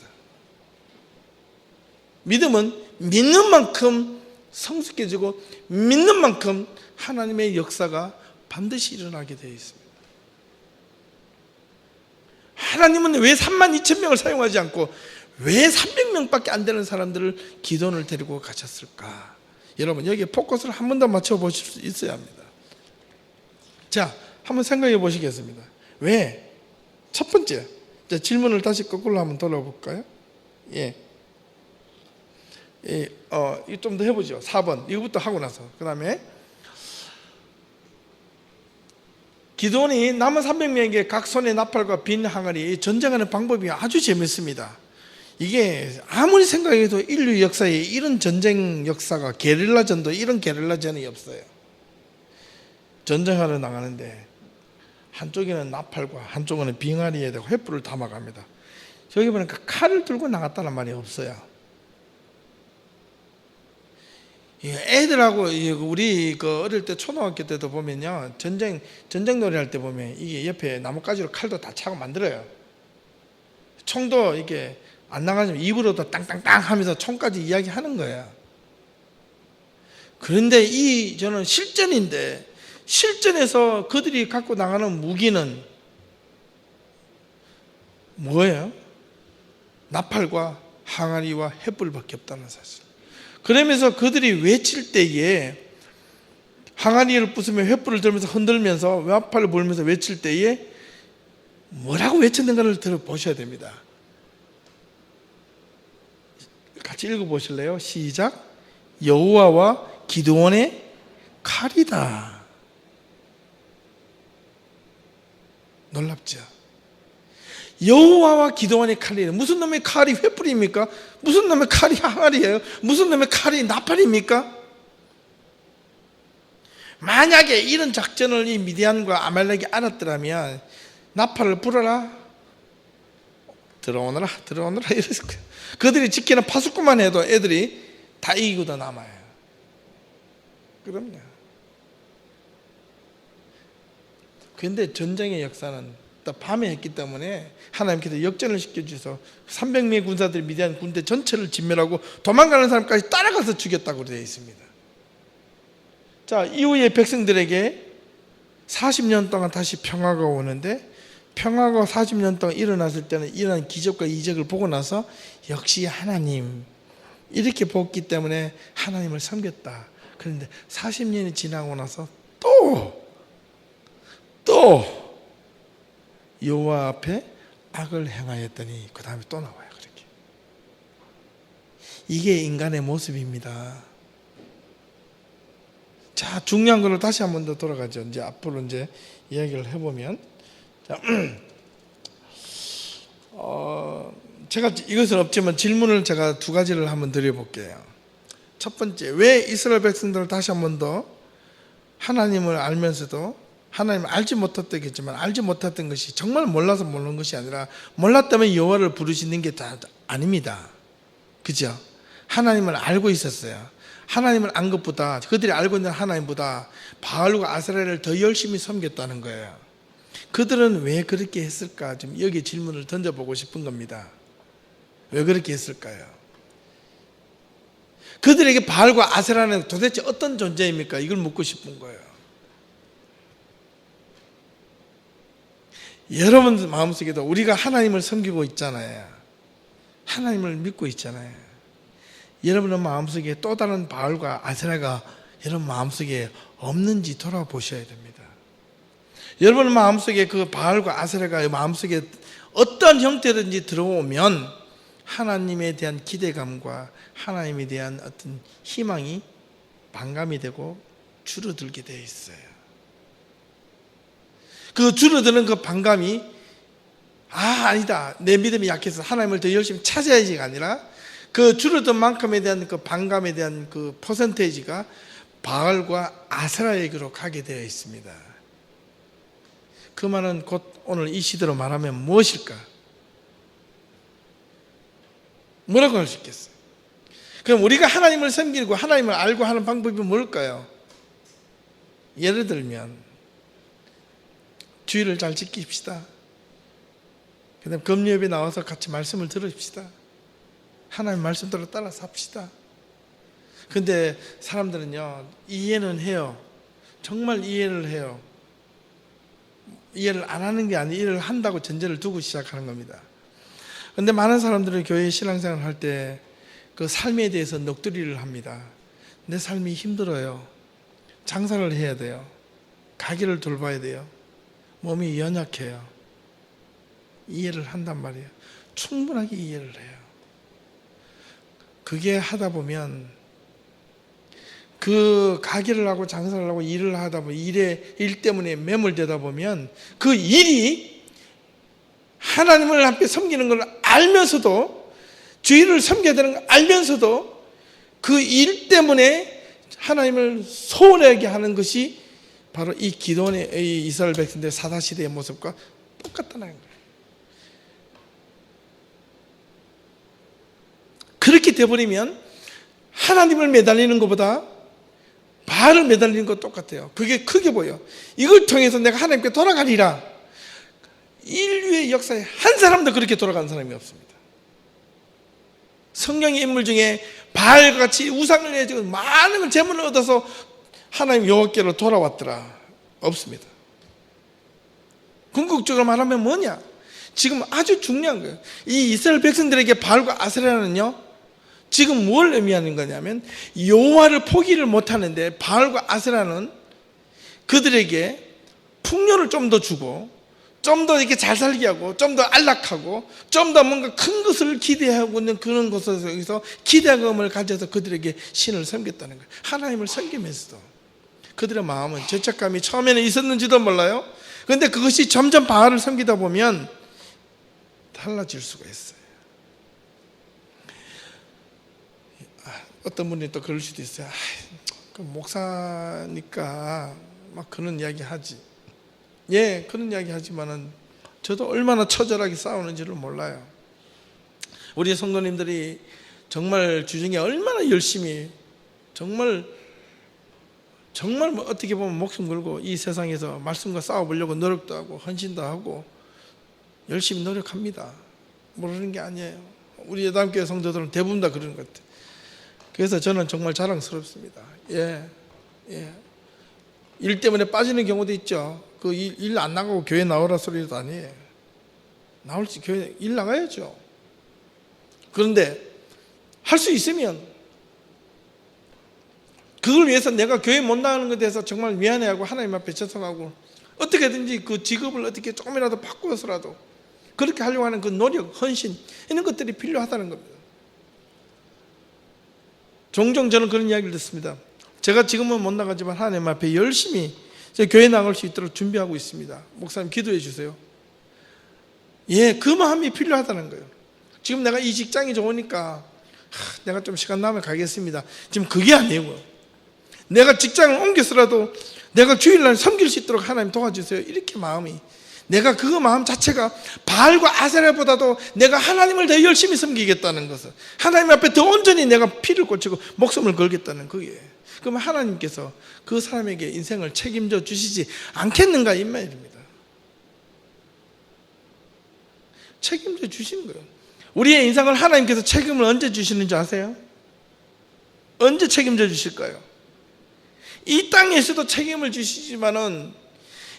믿음은 믿는 만큼 성숙해지고 믿는 만큼 하나님의 역사가 반드시 일어나게 되어 있습니다. 하나님은 왜 32,000명을 사용하지 않고 왜 300명밖에 안 되는 사람들을 기드온을 데리고 가셨을까? 여러분, 여기에 포커스를 한 번 더 맞춰보실 수 있어야 합니다. 자, 한번 생각해 보시겠습니다. 왜? 첫 번째, 질문을 다시 거꾸로 한번 돌아볼까요? 이거 좀 더 해보죠. 4번, 이거부터 하고 나서. 그 다음에 기드온이 남은 300명에게 각 손에 나팔과 빈 항아리, 전쟁하는 방법이 아주 재밌습니다. 이게 아무리 생각해도 인류 역사에 이런 전쟁 역사가, 게릴라전도 이런 게릴라전이 없어요. 전쟁하러 나가는데 한쪽에는 나팔과 한쪽에는 빙하리에 횃불을 담아갑니다. 저기 보니까 칼을 들고 나갔다는 말이 없어요. 애들하고 우리 어릴 때 초등학교 때도 보면요, 전쟁 놀이 할 때 보면 이게 옆에 나뭇가지로 칼도 다 차고 만들어요. 총도 이렇게 안 나가지면 입으로도 땅땅땅 하면서 총까지 이야기하는 거예요. 그런데 저는 실전인데 실전에서 그들이 갖고 나가는 무기는 뭐예요? 나팔과 항아리와 횃불밖에 없다는 사실. 그러면서 그들이 외칠 때에 항아리를 부수며 횃불을 들면서 흔들면서 나팔을 불면서 외칠 때에 뭐라고 외쳤는가를 들어보셔야 됩니다. 같이 읽어보실래요? 시작. 여호와와 기드온의 칼이다. 놀랍죠? 여호와와 기드온의 칼이에요. 무슨 놈의 칼이 횃불입니까? 무슨 놈의 칼이 항아리예요? 무슨 놈의 칼이 나팔입니까? 만약에 이런 작전을 이 미디안과 아말렉이 알았더라면 나팔을 불어라, 들어오너라 이랬을 거예요. 그들이 지키는 파수꾼만 해도 애들이 다 이기고 남아요. 그럼요. 그런데 전쟁의 역사는 또 밤에 했기 때문에 하나님께서 역전을 시켜주셔서 300명의 군사들이 미디안 군대 전체를 진멸하고 도망가는 사람까지 따라가서 죽였다고 되어 있습니다. 자, 이후에 백성들에게 40년 동안 다시 평화가 오는데, 평화가 40년 동안 일어났을 때는 이런 기적과 이적을 보고 나서 역시 하나님, 이렇게 보기 때문에 하나님을 섬겼다. 그런데 40년이 지나고 나서 또 여호와 앞에 악을 행하였더니 그 다음에 또 나와요. 그렇게. 이게 인간의 모습입니다. 자, 중요한 거를 다시 한 번 더 돌아가죠. 이제 앞으로 이제 이야기를 해보면, 자, 제가 이것은 없지만 질문을 제가 두 가지를 한번 드려볼게요. 첫 번째, 왜 이스라엘 백성들을 다시 한 번 더 하나님을 알면서도 하나님을 알지 못했겠지만 알지 못했던 것이 정말 몰라서 모르는 것이 아니라 몰랐다면 여호와를 부르시는 게 다 아닙니다. 그죠? 하나님을 알고 있었어요. 하나님을 안 것보다, 그들이 알고 있는 하나님보다 바알과 아세라를 더 열심히 섬겼다는 거예요. 그들은 왜 그렇게 했을까? 좀 여기 질문을 던져보고 싶은 겁니다. 왜 그렇게 했을까요? 그들에게 바알과 아세라는 도대체 어떤 존재입니까? 이걸 묻고 싶은 거예요. 여러분 마음속에도 우리가 하나님을 섬기고 있잖아요. 하나님을 믿고 있잖아요. 여러분의 마음속에 또 다른 바알과 아세라가 여러분 마음속에 없는지 돌아보셔야 됩니다. 여러분 마음속에 그 바알과 아세라가 마음속에 어떤 형태든지 들어오면 하나님에 대한 기대감과 하나님에 대한 어떤 희망이 반감이 되고 줄어들게 되어 있어요. 그 줄어드는 그 반감이 아니다, 내 믿음이 약해서 하나님을 더 열심히 찾아야지가 아니라 그 줄어든 만큼에 대한 그 반감에 대한 그 퍼센테이지가 바알과 아세라에게로 가게 되어 있습니다. 그 말은 곧 오늘 이 시대로 말하면 무엇일까? 뭐라고 할 수 있겠어요? 그럼 우리가 하나님을 섬기고 하나님을 알고 하는 방법이 뭘까요? 예를 들면 주의를 잘 지킵시다. 그 다음에 금요일에 나와서 같이 말씀을 들읍시다. 하나님 말씀대로 따라 삽시다. 근데 사람들은요, 이해는 해요. 정말 이해를 해요. 이해를 안 하는 게 아니라 이해를 한다고 전제를 두고 시작하는 겁니다. 근데 많은 사람들은 교회 신앙생활을 할 때 그 삶에 대해서 넋두리를 합니다. 내 삶이 힘들어요. 장사를 해야 돼요. 가게를 돌봐야 돼요. 몸이 연약해요. 이해를 한단 말이에요. 충분하게 이해를 해요. 그게 하다 보면 그 가게를 하고 장사를 하고 일을 하다 보면 일 때문에 매몰되다 보면 그 일이 하나님을 함께 섬기는 걸 알면서도, 주의를 섬겨야 되는 걸 알면서도 그 일 때문에 하나님을 소홀하게 하는 것이 바로 이 기도원의 이 이스라엘 백성들의 사사시대의 모습과 똑같다는 거예요. 그렇게 돼버리면 하나님을 매달리는 것보다 바알을 매달리는 것 똑같아요. 그게 크게 보여. 이걸 통해서 내가 하나님께 돌아가리라. 인류의 역사에 한 사람도 그렇게 돌아가는 사람이 없습니다. 성경의 인물 중에 바알같이 우상을 내지고 많은 재물을 얻어서 하나님 여호와께로 돌아왔더라. 없습니다. 궁극적으로 말하면 뭐냐? 지금 아주 중요한 거예요. 이 이스라엘 백성들에게 바알과 아세라는요, 지금 뭘 의미하는 거냐면 여호와를 포기를 못하는데 바알과 아세라는 그들에게 풍요를 좀 더 주고, 좀 더 이렇게 잘 살게 하고, 좀 더 안락하고, 좀 더 뭔가 큰 것을 기대하고 있는 그런 곳에서 기대감을 가져서 그들에게 신을 섬겼다는 거예요. 하나님을 섬기면서도 그들의 마음은 죄책감이 처음에는 있었는지도 몰라요. 그런데 그것이 점점 바알을 섬기다 보면 달라질 수가 있어요. 어떤 분이 또 그럴 수도 있어요. 그 목사니까 막 그런 이야기 하지. 예, 그런 이야기 하지만은 저도 얼마나 처절하게 싸우는지를 몰라요. 우리 성도님들이 정말 주중에 얼마나 열심히, 정말 뭐 어떻게 보면 목숨 걸고 이 세상에서 말씀과 싸워보려고 노력도 하고 헌신도 하고 열심히 노력합니다. 모르는 게 아니에요. 우리 예담교회 성도들은 대부분 다 그런 것 같아요. 그래서 저는 정말 자랑스럽습니다. 예. 일 때문에 빠지는 경우도 있죠. 그 일 안 나가고 교회 나오라 소리도 아니에요. 나올지 교회 일 나가야죠. 그런데 할 수 있으면 그걸 위해서 내가 교회 못 나가는 것에 대해서 정말 미안해하고 하나님 앞에 죄송하고 어떻게든지 그 직업을 어떻게 조금이라도 바꾸어서라도 그렇게 하려고 하는 그 노력, 헌신, 이런 것들이 필요하다는 겁니다. 종종 저는 그런 이야기를 듣습니다. 제가 지금은 못 나가지만 하나님 앞에 열심히 교회 나갈 수 있도록 준비하고 있습니다. 목사님 기도해 주세요. 예, 그 마음이 필요하다는 거예요. 지금 내가 이 직장이 좋으니까 내가 좀 시간 나면 가겠습니다. 지금 그게 아니고요. 내가 직장을 옮겨서라도 내가 주일날 섬길 수 있도록 하나님 도와주세요. 이렇게 마음이, 내가 그 마음 자체가 바알과 아세라보다도 내가 하나님을 더 열심히 섬기겠다는 것을, 하나님 앞에 더 온전히 내가 피를 꽂히고 목숨을 걸겠다는 그게, 그러면 하나님께서 그 사람에게 인생을 책임져 주시지 않겠는가 이 말입니다. 책임져 주시는 거예요. 우리의 인생을 하나님께서 책임을 언제 주시는지 아세요? 언제 책임져 주실까요? 이 땅에서도 책임을 주시지만은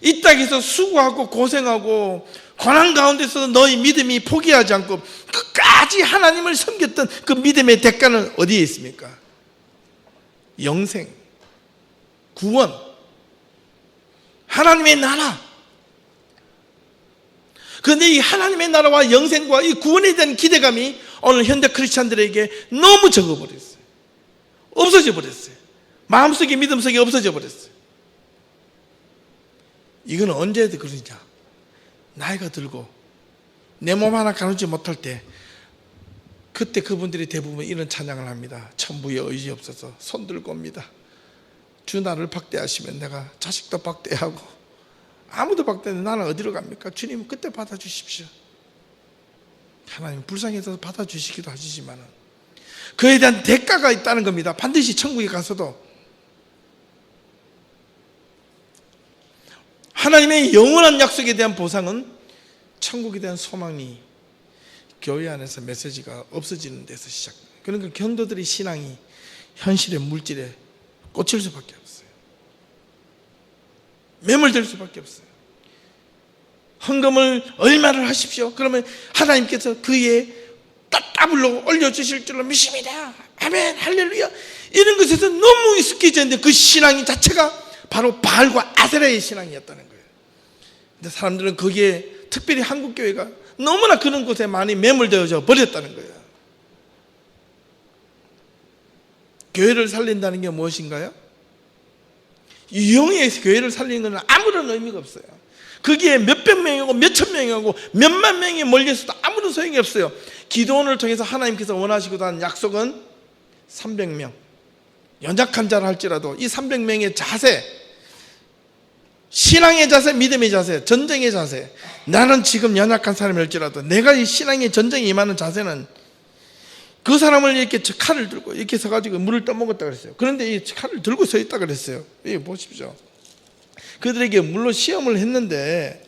이 땅에서 수고하고 고생하고 고난 가운데서도 너희 믿음이 포기하지 않고 끝까지 하나님을 섬겼던 그 믿음의 대가는 어디에 있습니까? 영생, 구원, 하나님의 나라. 그런데 이 하나님의 나라와 영생과 이 구원에 대한 기대감이 오늘 현대 크리스찬들에게 너무 적어버렸어요. 없어져 버렸어요. 마음속에 믿음 속에 없어져 버렸어요. 이건 언제 그러냐? 나이가 들고 내 몸 하나 가누지 못할 때, 그때 그분들이 대부분 이런 찬양을 합니다. 천부의 의지 없어서 손 들고 옵니다. 주 나를 박대하시면 내가 자식도 박대하고 아무도 박대하는데 나는 어디로 갑니까? 주님 그때 받아주십시오. 하나님 불쌍해서 받아주시기도 하시지만 그에 대한 대가가 있다는 겁니다. 반드시 천국에 가서도 하나님의 영원한 약속에 대한 보상은 천국에 대한 소망이 교회 안에서 메시지가 없어지는 데서 시작됩니다. 그러니까 경도들의 신앙이 현실의 물질에 꽂힐 수밖에 없어요. 매몰될 수밖에 없어요. 헌금을 얼마를 하십시오. 그러면 하나님께서 그의 따블로 올려주실 줄로 믿습니다. 아멘 할렐루야. 이런 것에서 너무 익숙해져 있는데 그 신앙이 자체가 바로 바알과 아세라의 신앙이었다는 거예요. 근데 사람들은 거기에, 특별히 한국교회가 너무나 그런 곳에 많이 매몰되어져 버렸다는 거예요. 교회를 살린다는 게 무엇인가요? 유형의 교회를 살리는 것은 아무런 의미가 없어요. 거기에 몇백 명이고 몇천 명이고 몇만 명이 몰려있어도 아무런 소용이 없어요. 기도원을 통해서 하나님께서 원하시고도 한 약속은 300명, 연약한 자라 할지라도 이 300명의 자세, 신앙의 자세, 믿음의 자세, 전쟁의 자세, 나는 지금 연약한 사람일지라도 내가 이 신앙의 전쟁에 임하는 자세는 그 사람을 이렇게 칼을 들고 이렇게 서가지고 물을 떠먹었다 그랬어요. 그런데 이 칼을 들고 서 있다 그랬어요. 여기 보십시오. 그들에게 물론 시험을 했는데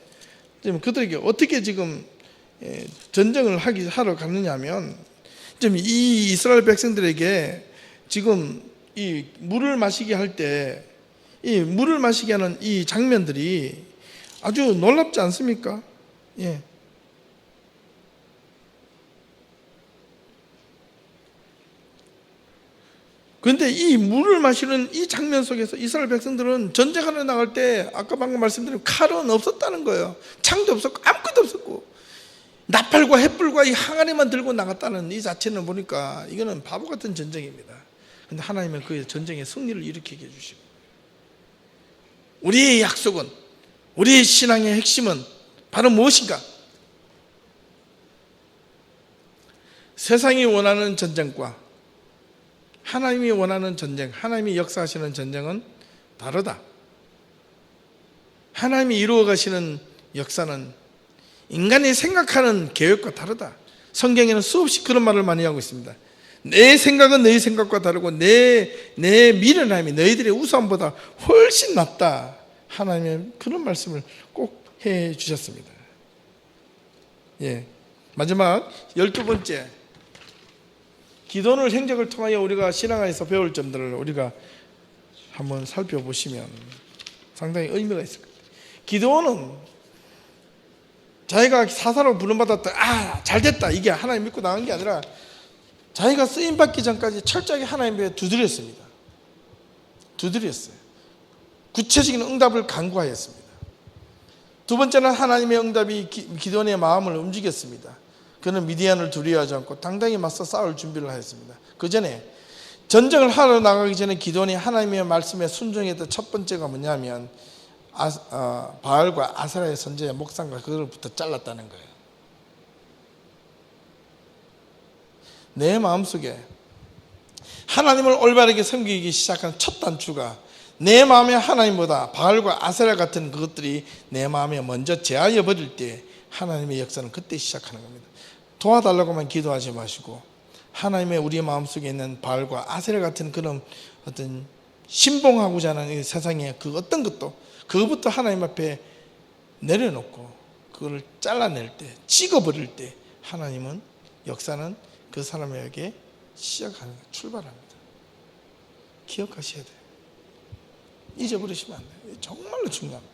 지금 그들에게 어떻게 지금 전쟁을 하러 갔느냐 하면, 지금 이 이스라엘 백성들에게 지금 이 물을 마시게 할 때 이 물을 마시게 하는 이 장면들이 아주 놀랍지 않습니까? 예. 그런데 이 물을 마시는 이 장면 속에서 이스라엘 백성들은 전쟁하러 나갈 때 아까 방금 말씀드린 칼은 없었다는 거예요. 창도 없었고 아무것도 없었고 나팔과 횃불과 이 항아리만 들고 나갔다는 이 자체는 보니까 이거는 바보 같은 전쟁입니다. 그런데 하나님은 그 전쟁에 승리를 일으키게 해주시고, 우리의 약속은, 우리의 신앙의 핵심은 바로 무엇인가? 세상이 원하는 전쟁과 하나님이 원하는 전쟁, 하나님이 역사하시는 전쟁은 다르다. 하나님이 이루어 가시는 역사는 인간이 생각하는 계획과 다르다. 성경에는 수없이 그런 말을 많이 하고 있습니다. 내 생각은 너희 생각과 다르고 내 미래는 하나님이 너희들의 우상보다 훨씬 낫다. 하나님의 그런 말씀을 꼭 해 주셨습니다. 예. 마지막 12번째, 기도는 행적을 통하여 우리가 신앙에서 배울 점들을 우리가 한번 살펴보시면 상당히 의미가 있을 겁니다. 기도는 자기가 사사로 부름받았다, 잘됐다, 이게 하나님 믿고 나간 게 아니라 자기가 쓰임받기 전까지 철저하게 하나님께 두드렸습니다. 두드렸어요. 구체적인 응답을 간구하였습니다. 두 번째는 하나님의 응답이 기드온의 마음을 움직였습니다. 그는 미디안을 두려워하지 않고 당당히 맞서 싸울 준비를 하였습니다. 그 전에 전쟁을 하러 나가기 전에 기드온이 하나님의 말씀에 순종했던 첫 번째가 뭐냐면 바알과 아세라의 선지자의 목상과 그걸부터 잘랐다는 거예요. 내 마음속에 하나님을 올바르게 섬기기 시작한 첫 단추가 내 마음에 하나님보다 바알과 아세라 같은 그것들이 내 마음에 먼저 제하여 버릴 때 하나님의 역사는 그때 시작하는 겁니다. 도와달라고만 기도하지 마시고 하나님의 우리 마음속에 있는 바알과 아세라 같은 그런 어떤 신봉하고자 하는 이 세상의 그 어떤 것도 그것부터 하나님 앞에 내려놓고 그걸 잘라낼 때, 찍어버릴 때 하나님은 역사는 그 사람에게 시작하는 거예요. 출발합니다. 기억하셔야 돼요. 잊어버리시면 안 돼요. 정말로 중요합니다.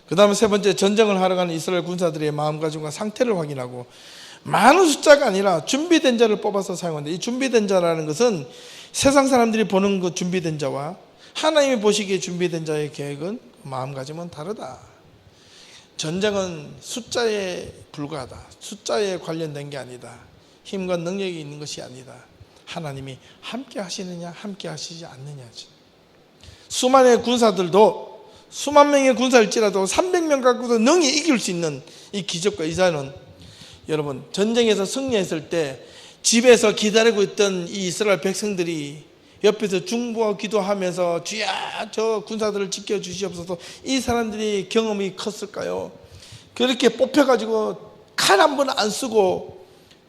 그 다음에 세 번째, 전쟁을 하러 가는 이스라엘 군사들의 마음가짐과 상태를 확인하고 많은 숫자가 아니라 준비된 자를 뽑아서 사용한다. 이 준비된 자라는 것은 세상 사람들이 보는 그 준비된 자와 하나님이 보시기에 준비된 자의 계획은 마음가짐은 다르다. 전쟁은 숫자에 불과하다. 숫자에 관련된 게 아니다. 힘과 능력이 있는 것이 아니다. 하나님이 함께 하시느냐 함께 하시지 않느냐지. 수많은 군사들도 수만 명의 군사일지라도 300명 갖고도 능히 이길 수 있는 이 기적과 이사는 여러분 전쟁에서 승리했을 때 집에서 기다리고 있던 이 이스라엘 백성들이 옆에서 중보하고 기도하면서 주야 저 군사들을 지켜주시옵소서, 이 사람들이 경험이 컸을까요? 그렇게 뽑혀가지고 칼 한 번 안 쓰고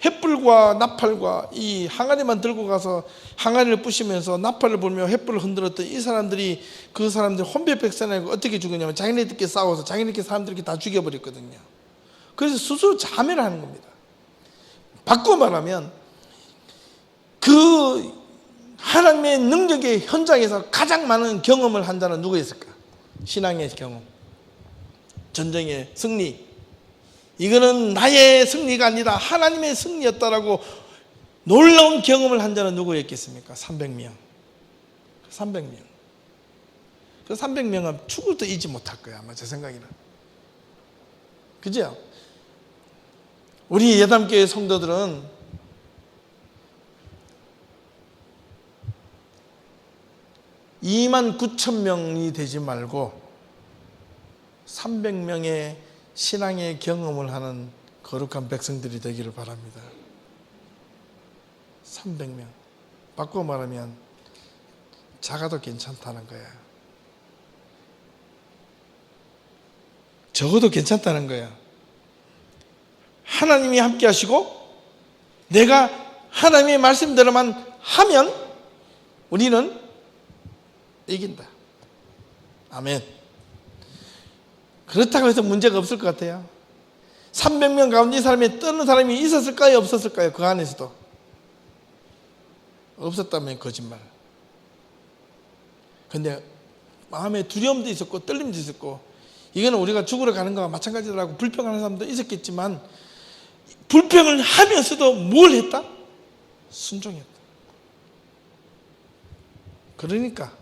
횃불과 나팔과 이 항아리만 들고 가서 항아리를 부시면서 나팔을 불며 횃불을 흔들었던 이 사람들이 그 사람들 혼비백산하고 어떻게 죽었냐면 자기네들끼리 싸워서 자기네들끼리 사람들끼리 다 죽여버렸거든요. 그래서 스스로 자멸을 하는 겁니다. 바꿔 말하면 그 하나님의 능력의 현장에서 가장 많은 경험을 한 자는 누가 있을까? 신앙의 경험, 전쟁의 승리. 이거는 나의 승리가 아니다, 하나님의 승리였다라고 놀라운 경험을 한 자는 누구였겠습니까? 300명. 300명. 그 300명은 죽어도 잊지 못할 거야, 아마 제 생각에는. 그죠? 우리 예담교회 성도들은 29,000명이 되지 말고 300명의 신앙의 경험을 하는 거룩한 백성들이 되기를 바랍니다. 300명. 바꿔 말하면 작아도 괜찮다는 거야. 적어도 괜찮다는 거야. 하나님이 함께 하시고 내가 하나님의 말씀대로만 하면 우리는 이긴다. 아멘. 그렇다고 해서 문제가 없을 것 같아요. 300명 가운데 이 사람이 떠는 사람이 있었을까요? 없었을까요? 그 안에서도 없었다면 거짓말. 근데 마음에 두려움도 있었고 떨림도 있었고, 이거는 우리가 죽으러 가는 거와 마찬가지라고 불평하는 사람도 있었겠지만, 불평을 하면서도 뭘 했다? 순종했다. 그러니까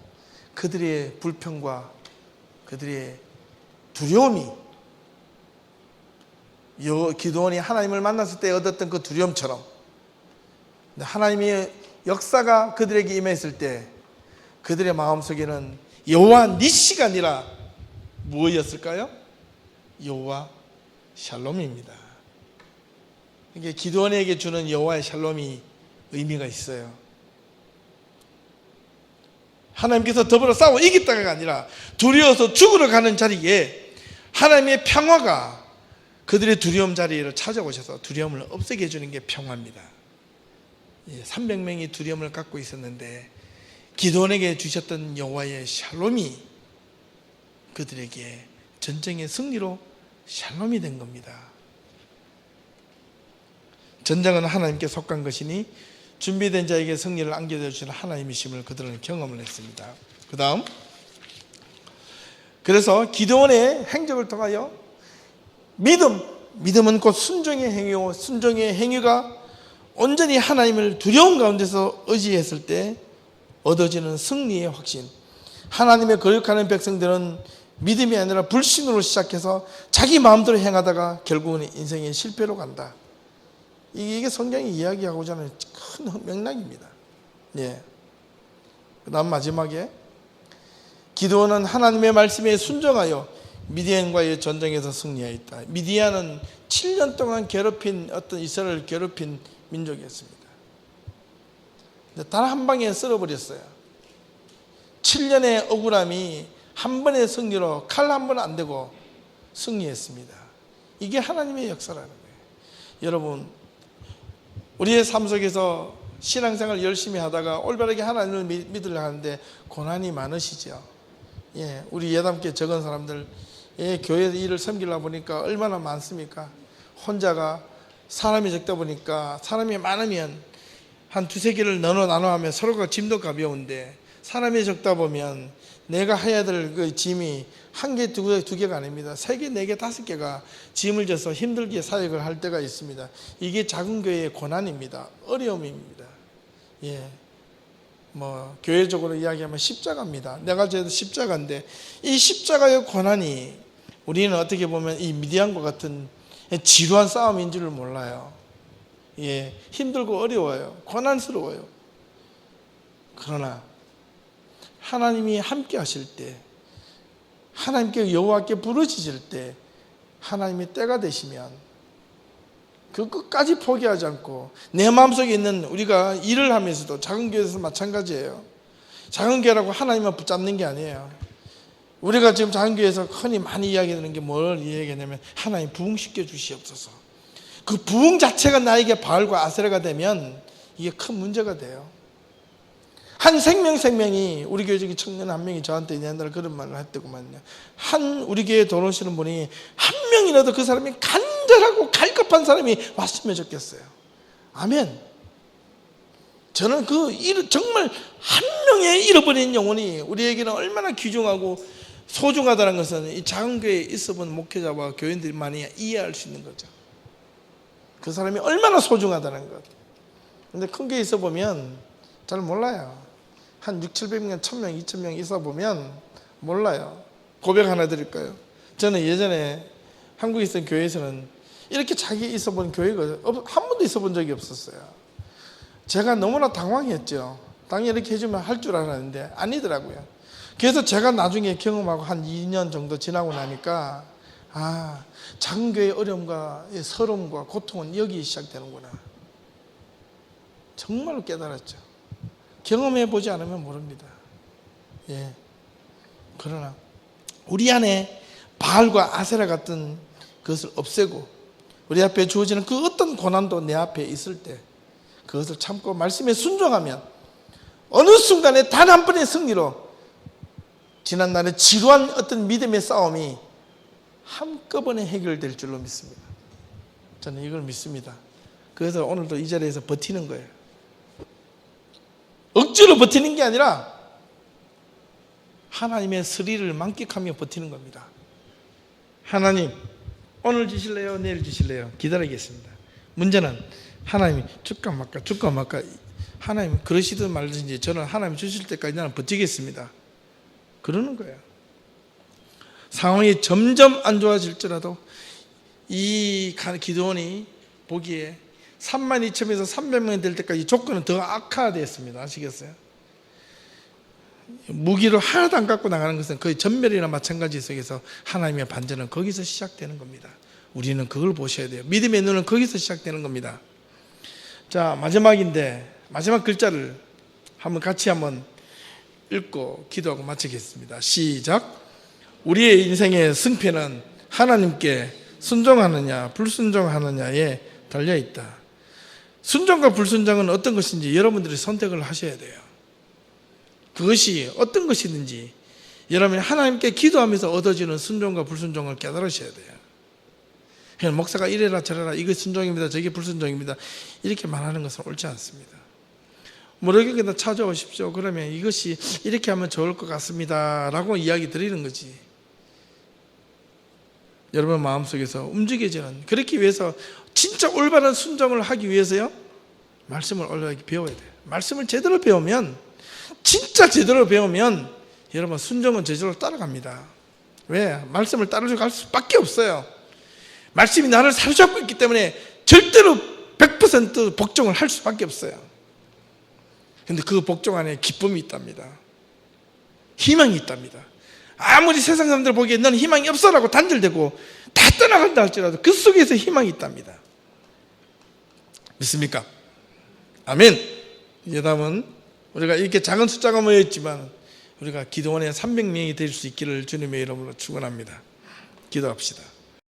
그들의 불평과 그들의 두려움이, 기드온이 하나님을 만났을 때 얻었던 그 두려움처럼, 하나님의 역사가 그들에게 임했을 때 그들의 마음속에는 여호와 니시가 아니라 무엇이었을까요? 여호와 샬롬입니다. 이게 기드온에게 주는 여호와의 샬롬이 의미가 있어요. 하나님께서 더불어 싸워 이겼다가 아니라 두려워서 죽으러 가는 자리에 하나님의 평화가 그들의 두려움 자리를 찾아오셔서 두려움을 없애게 해주는 게 평화입니다. 300명이 두려움을 갖고 있었는데 기드온에게 주셨던 여호와의 샬롬이 그들에게 전쟁의 승리로 샬롬이 된 겁니다. 전쟁은 하나님께 속한 것이니 준비된 자에게 승리를 안겨져 주시는 하나님이심을 그들은 경험을 했습니다. 그 다음, 그래서 기드온의 행적을 통하여 믿음은 곧 순종의 행위요, 순종의 행위가 온전히 하나님을 두려움 가운데서 의지했을 때 얻어지는 승리의 확신. 하나님의 거룩하는 백성들은 믿음이 아니라 불신으로 시작해서 자기 마음대로 행하다가 결국은 인생의 실패로 간다. 이게 성경이 이야기하고자 하는 큰 맥락입니다. 예. 그 다음 마지막에 기드온은 하나님의 말씀에 순종하여 미디안과의 전쟁에서 승리하였다. 미디안은 7년 동안 괴롭힌, 어떤 이스라엘을 괴롭힌 민족이었습니다. 단 한 방에 쓸어버렸어요. 7년의 억울함이 한 번의 승리로 칼 한 번 안 대고 승리했습니다. 이게 하나님의 역사라는 거예요. 여러분, 우리의 삶 속에서 신앙생활 열심히 하다가 올바르게 하나님을 믿으려고 하는데 고난이 많으시죠. 예, 우리 예담께 적은 사람들, 교회 일을 섬기려고 보니까 얼마나 많습니까? 혼자가 사람이 적다 보니까, 사람이 많으면 한 두세 개를 나눠 하면 서로가 짐도 가벼운데, 사람이 적다 보면 내가 해야 될 그 짐이 한 개, 두 개가 아닙니다. 세 개, 네 개, 다섯 개가 짐을 져서 힘들게 사역을 할 때가 있습니다. 이게 작은 교회의 고난입니다. 어려움입니다. 예. 교회적으로 이야기하면 십자가입니다. 내가 져도 십자가인데, 이 십자가의 고난이 우리는 어떻게 보면 이 미디안과 같은 지루한 싸움인 줄을 몰라요. 예. 힘들고 어려워요. 고난스러워요. 그러나 하나님이 함께 하실 때, 하나님께 여호와께 부르짖을 때, 하나님의 때가 되시면 그 끝까지 포기하지 않고, 내 마음속에 있는, 우리가 일을 하면서도 작은 교회에서 마찬가지예요. 작은 교회라고 하나님만 붙잡는 게 아니에요. 우리가 지금 작은 교회에서 흔히 많이 이야기하는 게 뭘 이야기하냐면, 하나님 부흥시켜 주시옵소서. 그 부흥 자체가 나에게 바알과 아세라가 되면 이게 큰 문제가 돼요. 한 생명이, 우리 교회 중에 청년 한 명이 저한테 옛날에 그런 말을 했더구만요. 우리 교회에 돈 오시는 분이 한 명이라도 그 사람이 간절하고 갈급한 사람이 왔으면 좋겠어요. 아멘. 저는 정말 한 명의 잃어버린 영혼이 우리에게는 얼마나 귀중하고 소중하다는 것은 이 작은 교회에 있어본 목회자와 교인들이 많이 이해할 수 있는 거죠. 그 사람이 얼마나 소중하다는 것. 근데 큰 교회에 있어 보면 잘 몰라요. 한 600, 700명, 1000명, 2000명 있어 보면 몰라요. 고백 하나 드릴까요? 저는 예전에 한국에 있던 교회에서는 이렇게 자기 있어 본 교회가 한 번도 있어 본 적이 없었어요. 제가 너무나 당황했죠. 당연히 이렇게 해주면 할 줄 알았는데 아니더라고요. 그래서 제가 나중에 경험하고 한 2년 정도 지나고 나니까, 작은 교회의 어려움과 서러움과 고통은 여기 시작되는구나. 정말로 깨달았죠. 경험해 보지 않으면 모릅니다. 예. 그러나 우리 안에 바알과 아세라 같은 그것을 없애고, 우리 앞에 주어지는 그 어떤 고난도 내 앞에 있을 때 그것을 참고 말씀에 순종하면 어느 순간에 단 한 번의 승리로 지난날의 지루한 어떤 믿음의 싸움이 한꺼번에 해결될 줄로 믿습니다. 저는 이걸 믿습니다. 그래서 오늘도 이 자리에서 버티는 거예요. 억지로 버티는 게 아니라 하나님의 스릴을 만끽하며 버티는 겁니다. 하나님 오늘 주실래요? 내일 주실래요? 기다리겠습니다. 문제는 하나님이 줄까 말까 하나님 그러시든 말든지 저는 하나님 주실 때까지 나는 버티겠습니다. 그러는 거예요. 상황이 점점 안 좋아질지라도 이 기드온이 보기에 32,000에서 300명이 될 때까지 조건은 더 악화되었습니다. 아시겠어요? 무기를 하나도 안 갖고 나가는 것은 거의 전멸이나 마찬가지 속에서 하나님의 반전은 거기서 시작되는 겁니다. 우리는 그걸 보셔야 돼요. 믿음의 눈은 거기서 시작되는 겁니다. 자, 마지막인데 마지막 글자를 같이 한번 읽고 기도하고 마치겠습니다. 시작. 우리의 인생의 승패는 하나님께 순종하느냐 불순종하느냐에 달려있다. 순종과 불순종은 어떤 것인지 여러분들이 선택을 하셔야 돼요. 그것이 어떤 것이든지 여러분이 하나님께 기도하면서 얻어지는 순종과 불순종을 깨달으셔야 돼요. 그냥 목사가 이래라 저래라 이게 순종입니다 저게 불순종입니다 이렇게 말하는 것은 옳지 않습니다. 모르겠다 찾아오십시오. 그러면 이것이 이렇게 하면 좋을 것 같습니다 라고 이야기 드리는 거지. 여러분 마음속에서 움직여지는, 그렇기 위해서 진짜 올바른 순종을 하기 위해서요 말씀을 올바르게 배워야 돼요. 말씀을 제대로 배우면, 진짜 제대로 배우면 여러분 순종은 제대로 따라갑니다. 왜? 말씀을 따라갈 수밖에 없어요. 말씀이 나를 사로잡고 있기 때문에 절대로 100% 복종을 할 수밖에 없어요. 그런데 그 복종 안에 기쁨이 있답니다. 희망이 있답니다. 아무리 세상 사람들 보기에 넌 희망이 없어라고 단절되고 다 떠나간다 할지라도 그 속에서 희망이 있답니다. 믿습니까? 아멘. 이제 다음은 우리가 이렇게 작은 숫자가 모여있지만 우리가 기도원에 300명이 될 수 있기를 주님의 이름으로 축원합니다. 기도합시다.